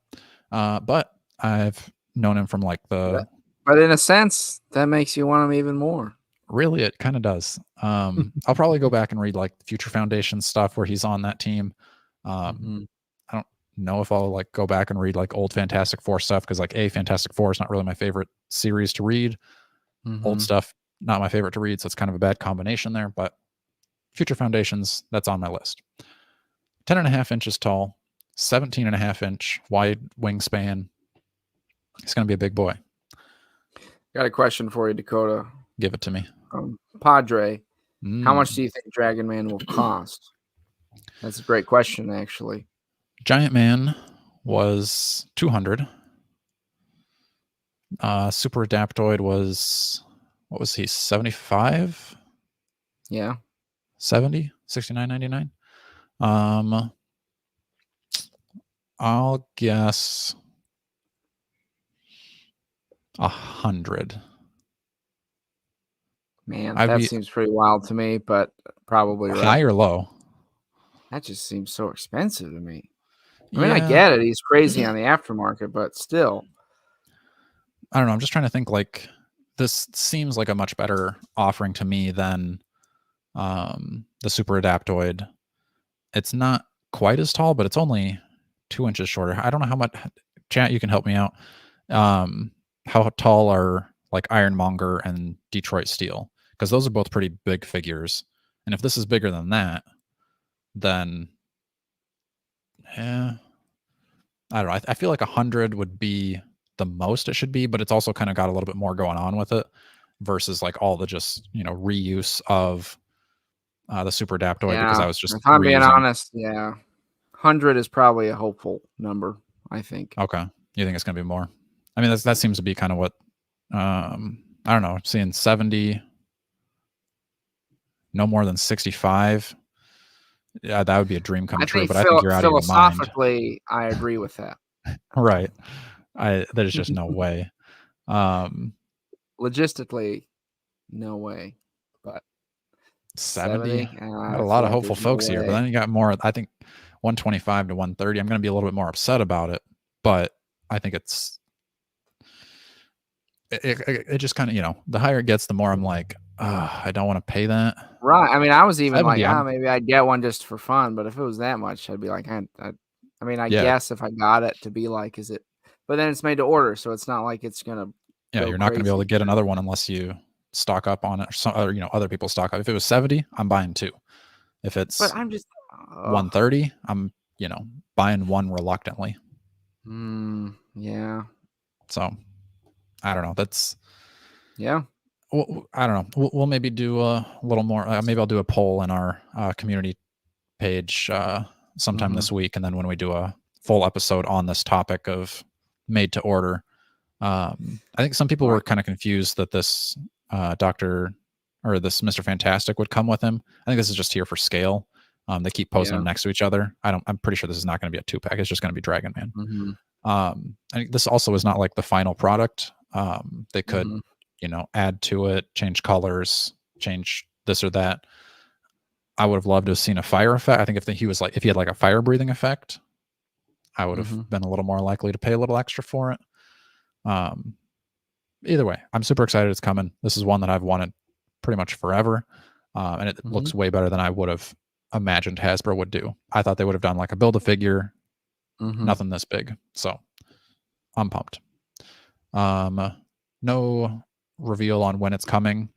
But I've known him from like the... But in a sense, that makes you want him even more. Really, it kind of does. I'll probably go back and read like Future Foundation stuff where he's on that team. I don't know if I'll like go back and read like old Fantastic Four stuff, because like Fantastic Four is not really my favorite series to read. Old stuff, not my favorite to read, so it's kind of a bad combination there. But Future Foundations, that's on my list. 10.5 inches tall, 17.5 inch wide wingspan. He's going to be a big boy. Got a question for you, Dakota. Give it to me. Padre, how much do you think Dragon Man will cost? That's a great question, actually. Giant Man was 200. Super Adaptoid was, what was he, 75? Yeah. 70? 69.99? I'll guess 100. Man, that seems pretty wild to me, but probably right. High or low? That just seems so expensive to me. I mean, I get it. He's crazy on the aftermarket, but still. I don't know. I'm just trying to think, like, this seems like a much better offering to me than the Super Adaptoid. It's not quite as tall, but it's only 2 inches shorter. I don't know how much. Chat, you can help me out. How tall are like Ironmonger and Detroit Steel? Because those are both pretty big figures. And if this is bigger than that, then I don't know. I feel like 100 would be the most it should be, but it's also kind of got a little bit more going on with it versus like all the just, reuse of the Super Adaptoid, because I was just, if I'm being honest, 100 is probably a hopeful number, I think. Okay. You think it's going to be more? I mean, that seems to be kind of what, I don't know, seeing 70, no more than 65. Yeah, that would be a dream come true, but I think you're out of your mind. Philosophically, I agree with that. Right. There's just no way. Logistically, no way. But 70? Got a lot of hopeful folks here, but then you got more, I think 125 to 130. I'm going to be a little bit more upset about it, but I think it just kind of, the higher it gets, the more I'm like, I don't want to pay that. Right. I mean, I was even 70, like, maybe I'd get one just for fun. But if it was that much, I'd be like, I mean, I yeah, guess if I got it to be like, is it? But then it's made to order, so it's not like it's gonna. yeah, Go you're not going to be able to crazy. get another one unless you stock up on it, or some other, other people stock up. If it was 70, I'm buying 2. If But it's I'm just 130, I'm buying 1 reluctantly. Yeah. So I don't know. That's Yeah. I don't know. We'll maybe do a little more. Maybe I'll do a poll in our community page sometime this week, and then when we do a full episode on this topic of made to order, I think some people were kind of confused that this Doctor or this Mr. Fantastic would come with him. I think this is just here for scale. They keep posting them next to each other. I'm pretty sure this is not going to be a 2-pack. It's just going to be Dragon Man. I think this also is not like the final product. They could, add to it, change colors, change this or that. I would have loved to have seen a fire effect. I think if he had like a fire breathing effect, I would have been a little more likely to pay a little extra for it. Either way, I'm super excited it's coming. This is one that I've wanted pretty much forever. And it looks way better than I would have imagined Hasbro would do. I thought they would have done like a Build-A-Figure, nothing this big. So I'm pumped. No reveal on when it's coming,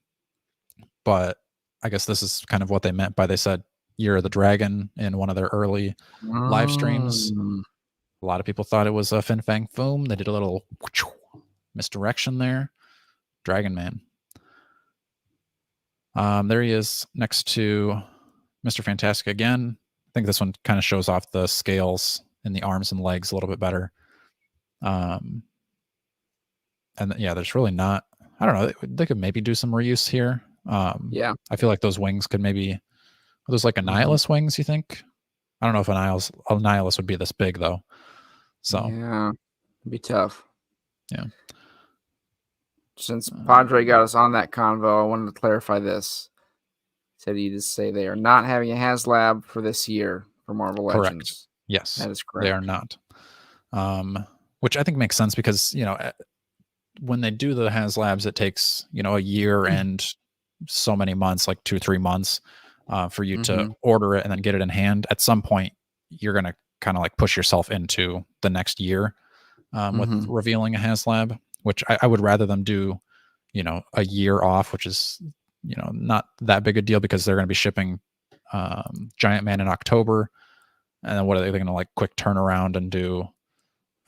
but I guess this is kind of what they meant by they said Year of the Dragon in one of their early live streams. A lot of people thought it was a Fin Fang Foom. They did a little misdirection there. Dragon Man. There he is next to Mr. Fantastic again. I think this one kind of shows off the scales in the arms and legs a little bit better. And yeah, there's really not. I don't know. They could maybe do some reuse here. Yeah. I feel like those wings could maybe. Those like Annihilus wings, you think? I don't know if Annihilus would be this big though. So yeah, it'd be tough. Yeah. Since Padre got us on that convo, I wanted to clarify this. Said he just say they are not having a HasLab for this year for Marvel Legends. Correct. Yes, that is correct. They are not. Which I think makes sense because when they do the HasLabs, it takes a year and so many months, like 2-3 months, for you to order it and then get it in hand. At some point, you're gonna kind of like push yourself into the next year with revealing a HasLab, which I would rather them do, a year off, which is not that big a deal because they're going to be shipping Giant Man in October, and then what are they going to like quick turnaround and do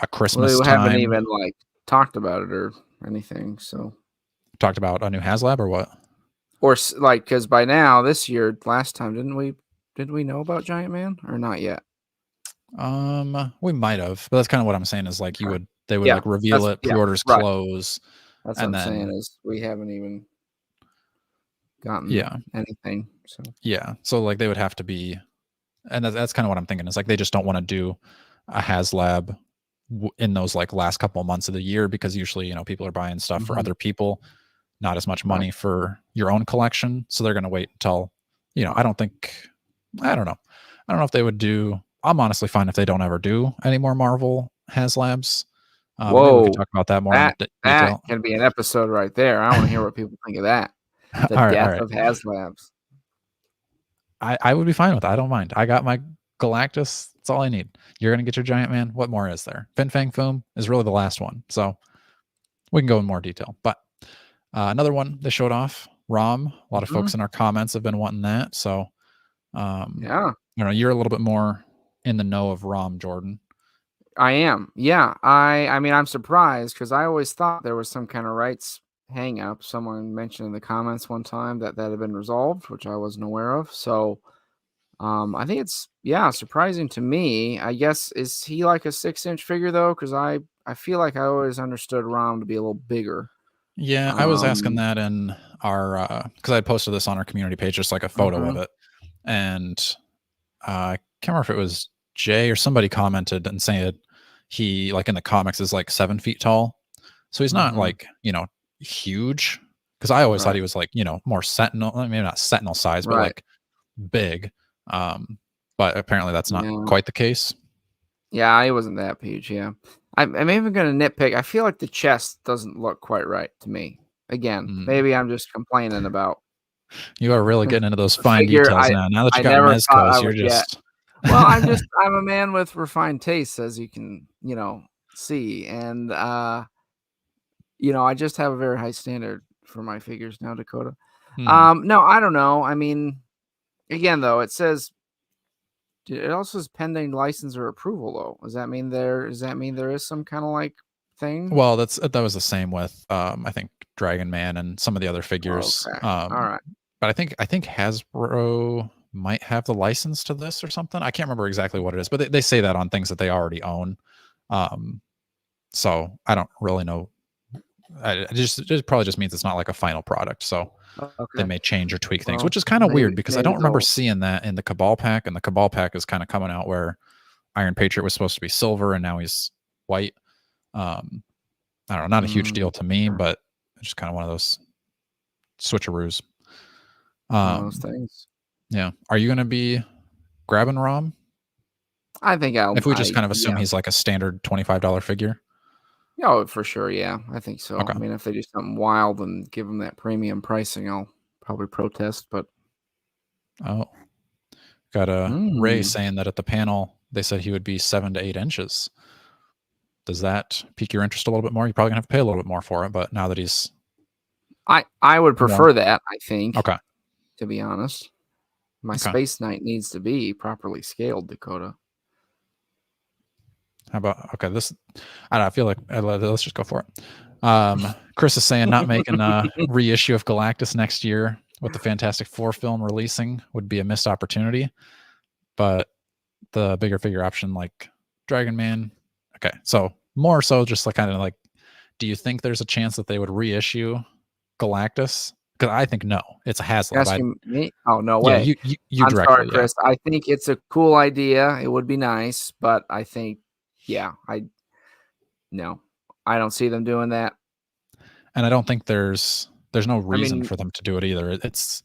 a Christmas they time? haven't even like talked about it or anything. So talked about a new HasLab or what? Or like because by now this year, last time did we know about Giant Man or not yet? We might have, but that's kind of what I'm saying is like they would like reveal it, pre-orders close. That's what I'm saying is we haven't even gotten anything. So like they would have to be, and that's kind of what I'm thinking is like they just don't want to do a HasLab in those like last couple of months of the year because usually people are buying stuff for other people, not as much money for your own collection. So they're going to wait until I don't know if they would do. I'm honestly fine if they don't ever do any more Marvel HasLabs. Maybe we can talk about that more in detail. That can be an episode right there. I want to hear what people think of that. The death of HasLabs. I would be fine with that. I don't mind. I got my Galactus. That's all I need. You're going to get your Giant Man. What more is there? Fin Fang Foom is really the last one. So we can go in more detail. But another one they showed off, ROM. A lot of folks in our comments have been wanting that. So you're a little bit more in the know of ROM, Jordan. I am. Yeah. I mean, I'm surprised because I always thought there was some kind of rights hang up. Someone mentioned in the comments one time that had been resolved, which I wasn't aware of. So I think it's surprising to me. I guess is he like a 6-inch figure though? Because I feel like I always understood ROM to be a little bigger. Yeah, I was asking that in our because I posted this on our community page, just like a photo of it, and I can't remember if it was Jay or somebody commented and said he like in the comics is like 7 feet tall, so he's not like huge. Because I always thought he was like more Sentinel, maybe not Sentinel size, but like big. But apparently that's not quite the case. Yeah, he wasn't that huge. Yeah, I'm even gonna nitpick. I feel like the chest doesn't look quite right to me. again, maybe I'm just complaining about. You are really getting into those fine details now. Now that you got Mezco's, you're just. Well, I'm a man with refined tastes, as you can, see. And, I just have a very high standard for my figures now, Dakota. No, I don't know. I mean, again, though, it also says pending license or approval, though. Does that mean there is some kind of like thing? Well, that was the same with, I think Dragon Man and some of the other figures. Okay. All right. But I think Hasbro might have the license to this or something. I can't remember exactly what it is, but they say that on things that they already own. So I don't really know. It probably just means it's not like a final product. So they may change or tweak things, which is kind of weird because I don't remember seeing that in the Cabal pack. And the Cabal pack is kind of coming out where Iron Patriot was supposed to be silver and now he's white. I don't know, not a huge deal to me, but it's just kind of one of those switcheroos. Those things. Yeah. Are you going to be grabbing ROM? I think if we just kind of assume he's like a standard $25 figure. Oh, for sure. Yeah, I think so. Okay. I mean, if they do something wild and give him that premium pricing, I'll probably protest. But got Ray saying that at the panel they said he would be 7 to 8 inches. Does that pique your interest a little bit more? You're probably gonna have to pay a little bit more for it, but now that he's, I would prefer that. I think. Okay. To be honest, my Space Knight needs to be properly scaled, Dakota. How about this? I don't know, I feel like let's just go for it. Chris is saying not making a reissue of Galactus next year with the Fantastic Four film releasing would be a missed opportunity, but the bigger figure option like Dragon Man. Okay, so more so just like kind of like, do you think there's a chance that they would reissue Galactus? Because I think no, it's a hassle. Asking me? Oh, no way. Yeah, you I'm directly. Sorry, Chris. I think it's a cool idea. It would be nice, but I think, I don't see them doing that. And I don't think there's no reason for them to do it either. It's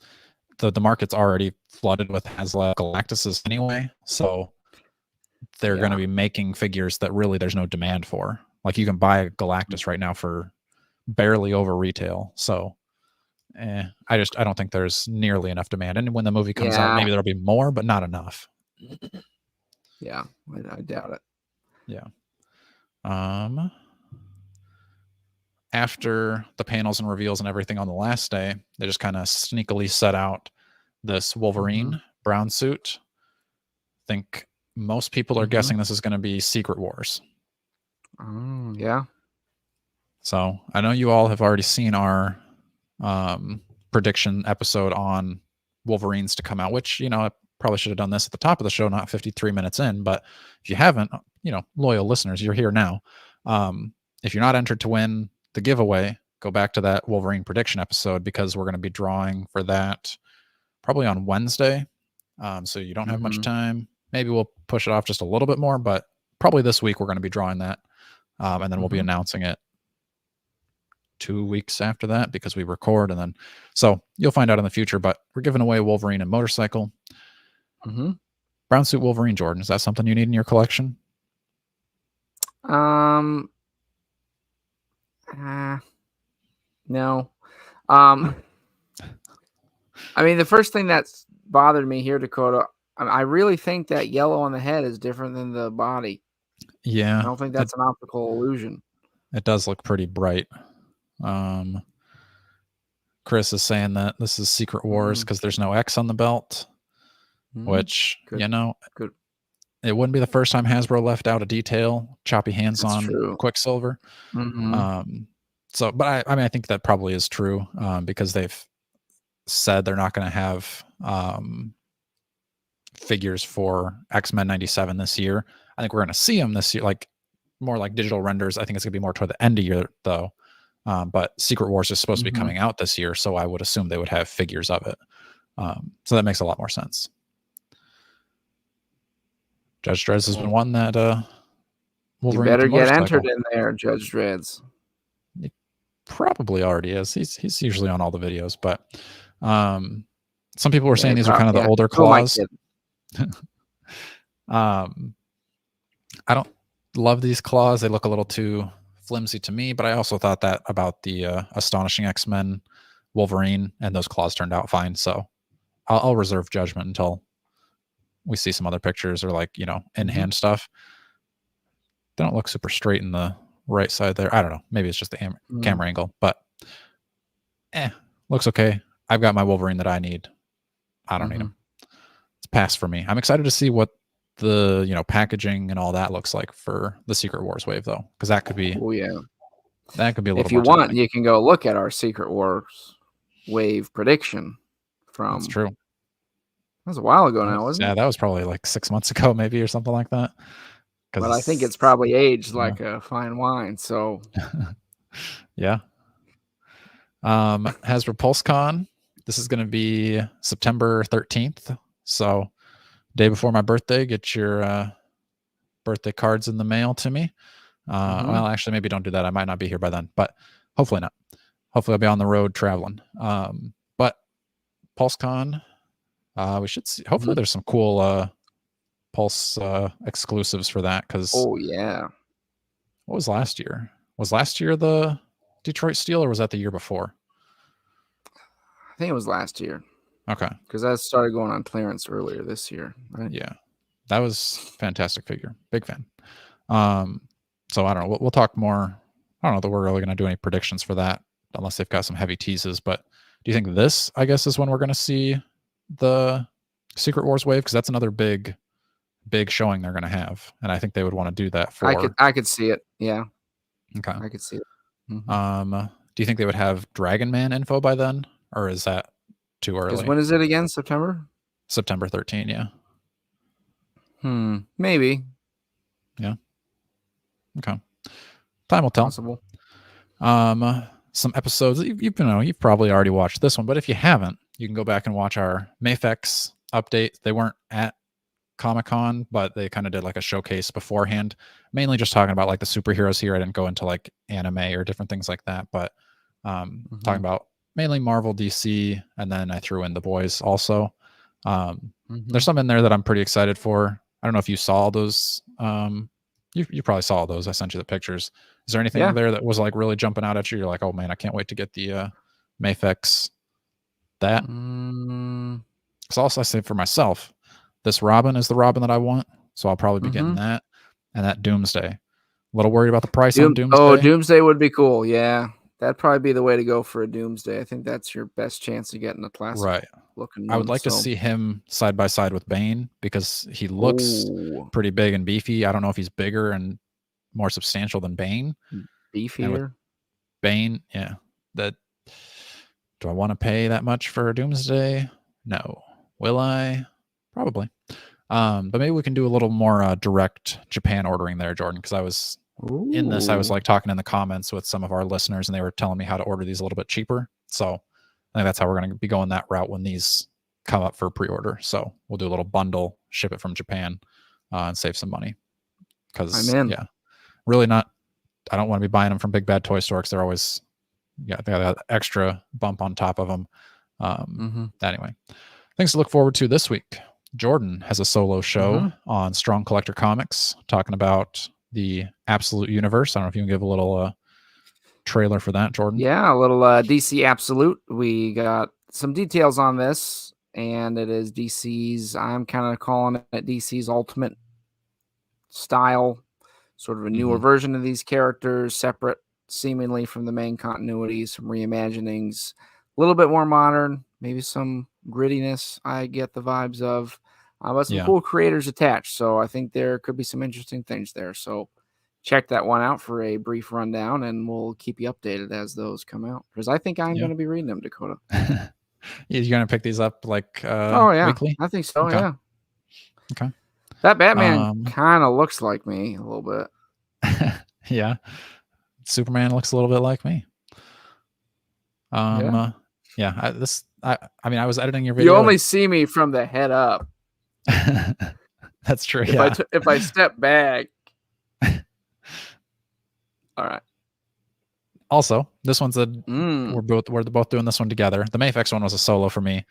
the market's already flooded with Hasla Galactuses anyway, so they're going to be making figures that really there's no demand for. Like you can buy a Galactus right now for barely over retail. So I don't think there's nearly enough demand. And when the movie comes out, maybe there'll be more, but not enough. Yeah, I doubt it. Yeah. After the panels and reveals and everything on the last day, they just kind of sneakily set out this Wolverine brown suit. I think most people are guessing this is going to be Secret Wars. Yeah. So I know you all have already seen our prediction episode on Wolverines to come out, which, I probably should have done this at the top of the show, not 53 minutes in. But if you haven't, loyal listeners, you're here now. If you're not entered to win the giveaway, go back to that Wolverine prediction episode because we're going to be drawing for that probably on Wednesday. So you don't have much time. Maybe we'll push it off just a little bit more, but probably this week we're going to be drawing that. And then we'll be announcing it 2 weeks after that because we record, and then so you'll find out in the future. But we're giving away Wolverine and motorcycle. Brown suit Wolverine, Jordan. Is that something you need in your collection? No. I mean, the first thing that's bothered me here, Dakota, I really think that yellow on the head is different than the body. Yeah. I don't think that's an optical illusion. It does look pretty bright. Chris is saying that this is Secret Wars because there's no X on the belt, which, Good. It wouldn't be the first time Hasbro left out a detail, choppy hands That's on true. Quicksilver. So, but I think that probably is true because they've said they're not going to have figures for X-Men 97 this year. I think we're going to see them this year, like more like digital renders. I think it's going to be more toward the end of the year though. But Secret Wars is supposed to be coming out this year, so I would assume they would have figures of it. So that makes a lot more sense. Judge Dredd has been one that Wolverine. You better get entered in there, Judge Dredd. He probably already is. He's usually on all the videos, but some people were saying these are kind of the older claws. I don't love these claws. They look a little too flimsy to me, but I also thought that about the Astonishing X-Men Wolverine, and those claws turned out fine. So I'll reserve judgment until we see some other pictures or like, in-hand stuff. They don't look super straight in the right side there. I don't know. Maybe it's just the camera angle, but looks okay. I've got my Wolverine that I need. I don't need him. It's pass for me. I'm excited to see what the packaging and all that looks like for the Secret Wars wave, though, because that could be. Oh yeah, that could be a little. If you want, you can go look at our Secret Wars wave prediction from. That's true. That was a while ago now, wasn't it? Yeah, that was probably like 6 months ago, maybe, or something like that. But I think it's probably aged like a fine wine. So. Yeah. Hasbro PulseCon. This is going to be September 13th. So, day before my birthday, get your birthday cards in the mail to me. Well, actually, maybe don't do that. I might not be here by then, but hopefully not. Hopefully, I'll be on the road traveling. But PulseCon, we should see. Hopefully, there's some cool Pulse exclusives for that. Because what was last year? Was last year the Detroit Steel, or was that the year before? I think it was last year. Okay. Because that started going on clearance earlier this year, right? Yeah. That was fantastic figure. Big fan. So I don't know. We'll talk more. I don't know that we're really going to do any predictions for that unless they've got some heavy teases. But do you think this, I guess, is when we're going to see the Secret Wars wave? Because that's another big showing they're going to have. And I think they would want to do that for. I could see it. Yeah. Okay. I could see it. Do you think they would have Dragon Man info by then? Or is that too early? When is it again? September 13, yeah. Maybe. Yeah. Okay. Time will tell. Possible. Some episodes you've probably already watched this one, but if you haven't, you can go back and watch our Mafex update. They weren't at Comic-Con, but they kind of did like a showcase beforehand, mainly just talking about like the superheroes here. I didn't go into like anime or different things like that, but talking about mainly Marvel, DC, and then I threw in the boys also. There's some in there that I'm pretty excited for. I don't know if you saw those. You probably saw those. I sent you the pictures. Is there anything there that was like really jumping out at you? You're like, oh man, I can't wait to get the Mafex. That. Because also I say for myself, this Robin is the Robin that I want, so I'll probably be getting that. And that Doomsday. A little worried about the price on Doomsday. Oh, Doomsday would be cool. Yeah. That'd probably be the way to go for a Doomsday. I think that's your best chance of getting a classic looking one. I would like to see him side by side with Bane because he looks pretty big and beefy. I don't know if he's bigger and more substantial than Bane. Beefier? Bane, yeah. Do I want to pay that much for a Doomsday? No. Will I? Probably. But maybe we can do a little more direct Japan ordering there, Jordan, because I was in this. I was like talking in the comments with some of our listeners, and they were telling me how to order these a little bit cheaper. So I think that's how we're going to be going that route when these come up for pre-order. So we'll do a little bundle, ship it from Japan, and save some money. Because really not. I don't want to be buying them from Big Bad Toy Store because they're always they got that extra bump on top of them. Anyway, things to look forward to this week. Jordan has a solo show on Strong Collector Comics talking about the Absolute Universe. I don't know if you can give a little trailer for that, Jordan. Yeah, a little DC Absolute. We got some details on this, and it is DC's, I'm kind of calling it DC's Ultimate style, sort of a newer version of these characters, separate seemingly from the main continuity, some reimaginings, a little bit more modern, maybe some grittiness I get the vibes of, but some cool creators attached. So I think there could be some interesting things there. So check that one out for a brief rundown, and we'll keep you updated as those come out. Because I think I'm going to be reading them, Dakota. You're going to pick these up like weekly? I think so, yeah. Okay. That Batman kind of looks like me a little bit. Yeah. Superman looks a little bit like me. I was editing your video. You only see me from the head up. That's true. If I step back. All right. Also, this one's we're both doing this one together. The Mafex one was a solo for me.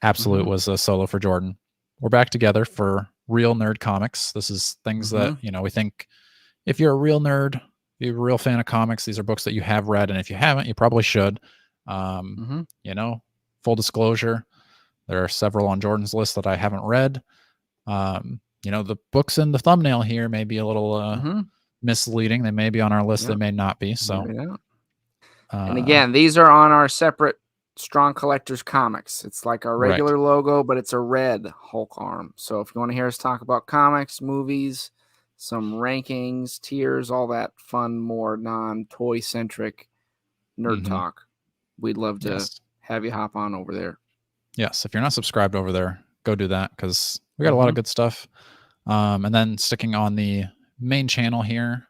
Absolute was a solo for Jordan. We're back together for real nerd comics. This is things that we think if you're a real nerd, you're a real fan of comics, these are books that you have read, and if you haven't, you probably should. You know, full disclosure, there are several on Jordan's list that I haven't read. You know, the books in the thumbnail here may be a little misleading. They may be on our list, they may not be. So, and again, these are on our separate Strong Collectors comics. It's like our regular logo, but it's a red Hulk arm. So if you want to hear us talk about comics, movies, some rankings, tiers, all that fun, more non-toy centric nerd talk, we'd love to have you hop on over there. Yes, if you're not subscribed over there, go do that, because we got a lot of good stuff. And then sticking on the main channel here,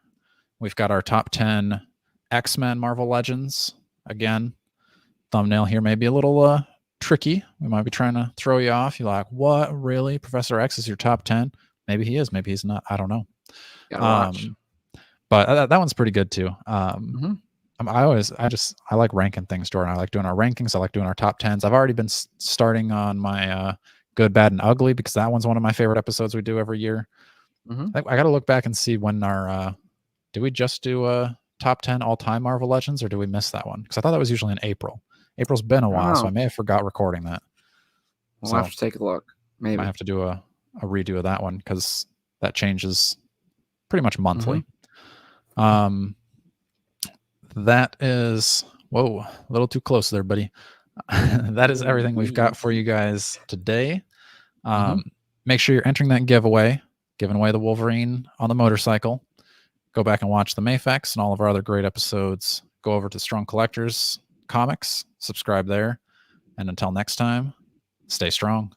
we've got our top 10 X-Men Marvel Legends. Again, thumbnail here may be a little tricky. We might be trying to throw you off. You're like, what? Really? Professor X is your top 10? Maybe he is. Maybe he's not. I don't know. But that one's pretty good too. I like ranking things, Jordan. I like doing our rankings. I like doing our top 10s. I've already been starting on my good, bad, and ugly, because that one's one of my favorite episodes we do every year. I got to look back and see when our did we just do a top 10 all-time Marvel Legends, or do we miss that one? Because I thought that was usually in April. April's been a while, so I may have forgot recording that. We'll have to take a look. Maybe I have to do a redo of that one, because that changes pretty much monthly. That is, whoa, a little too close there, buddy. That is everything we've got for you guys today. Make sure you're entering that giveaway, giving away the Wolverine on the motorcycle. Go back and watch the Mafex and all of our other great episodes. Go over to Strong Collectors Comics, subscribe there. And until next time, stay strong.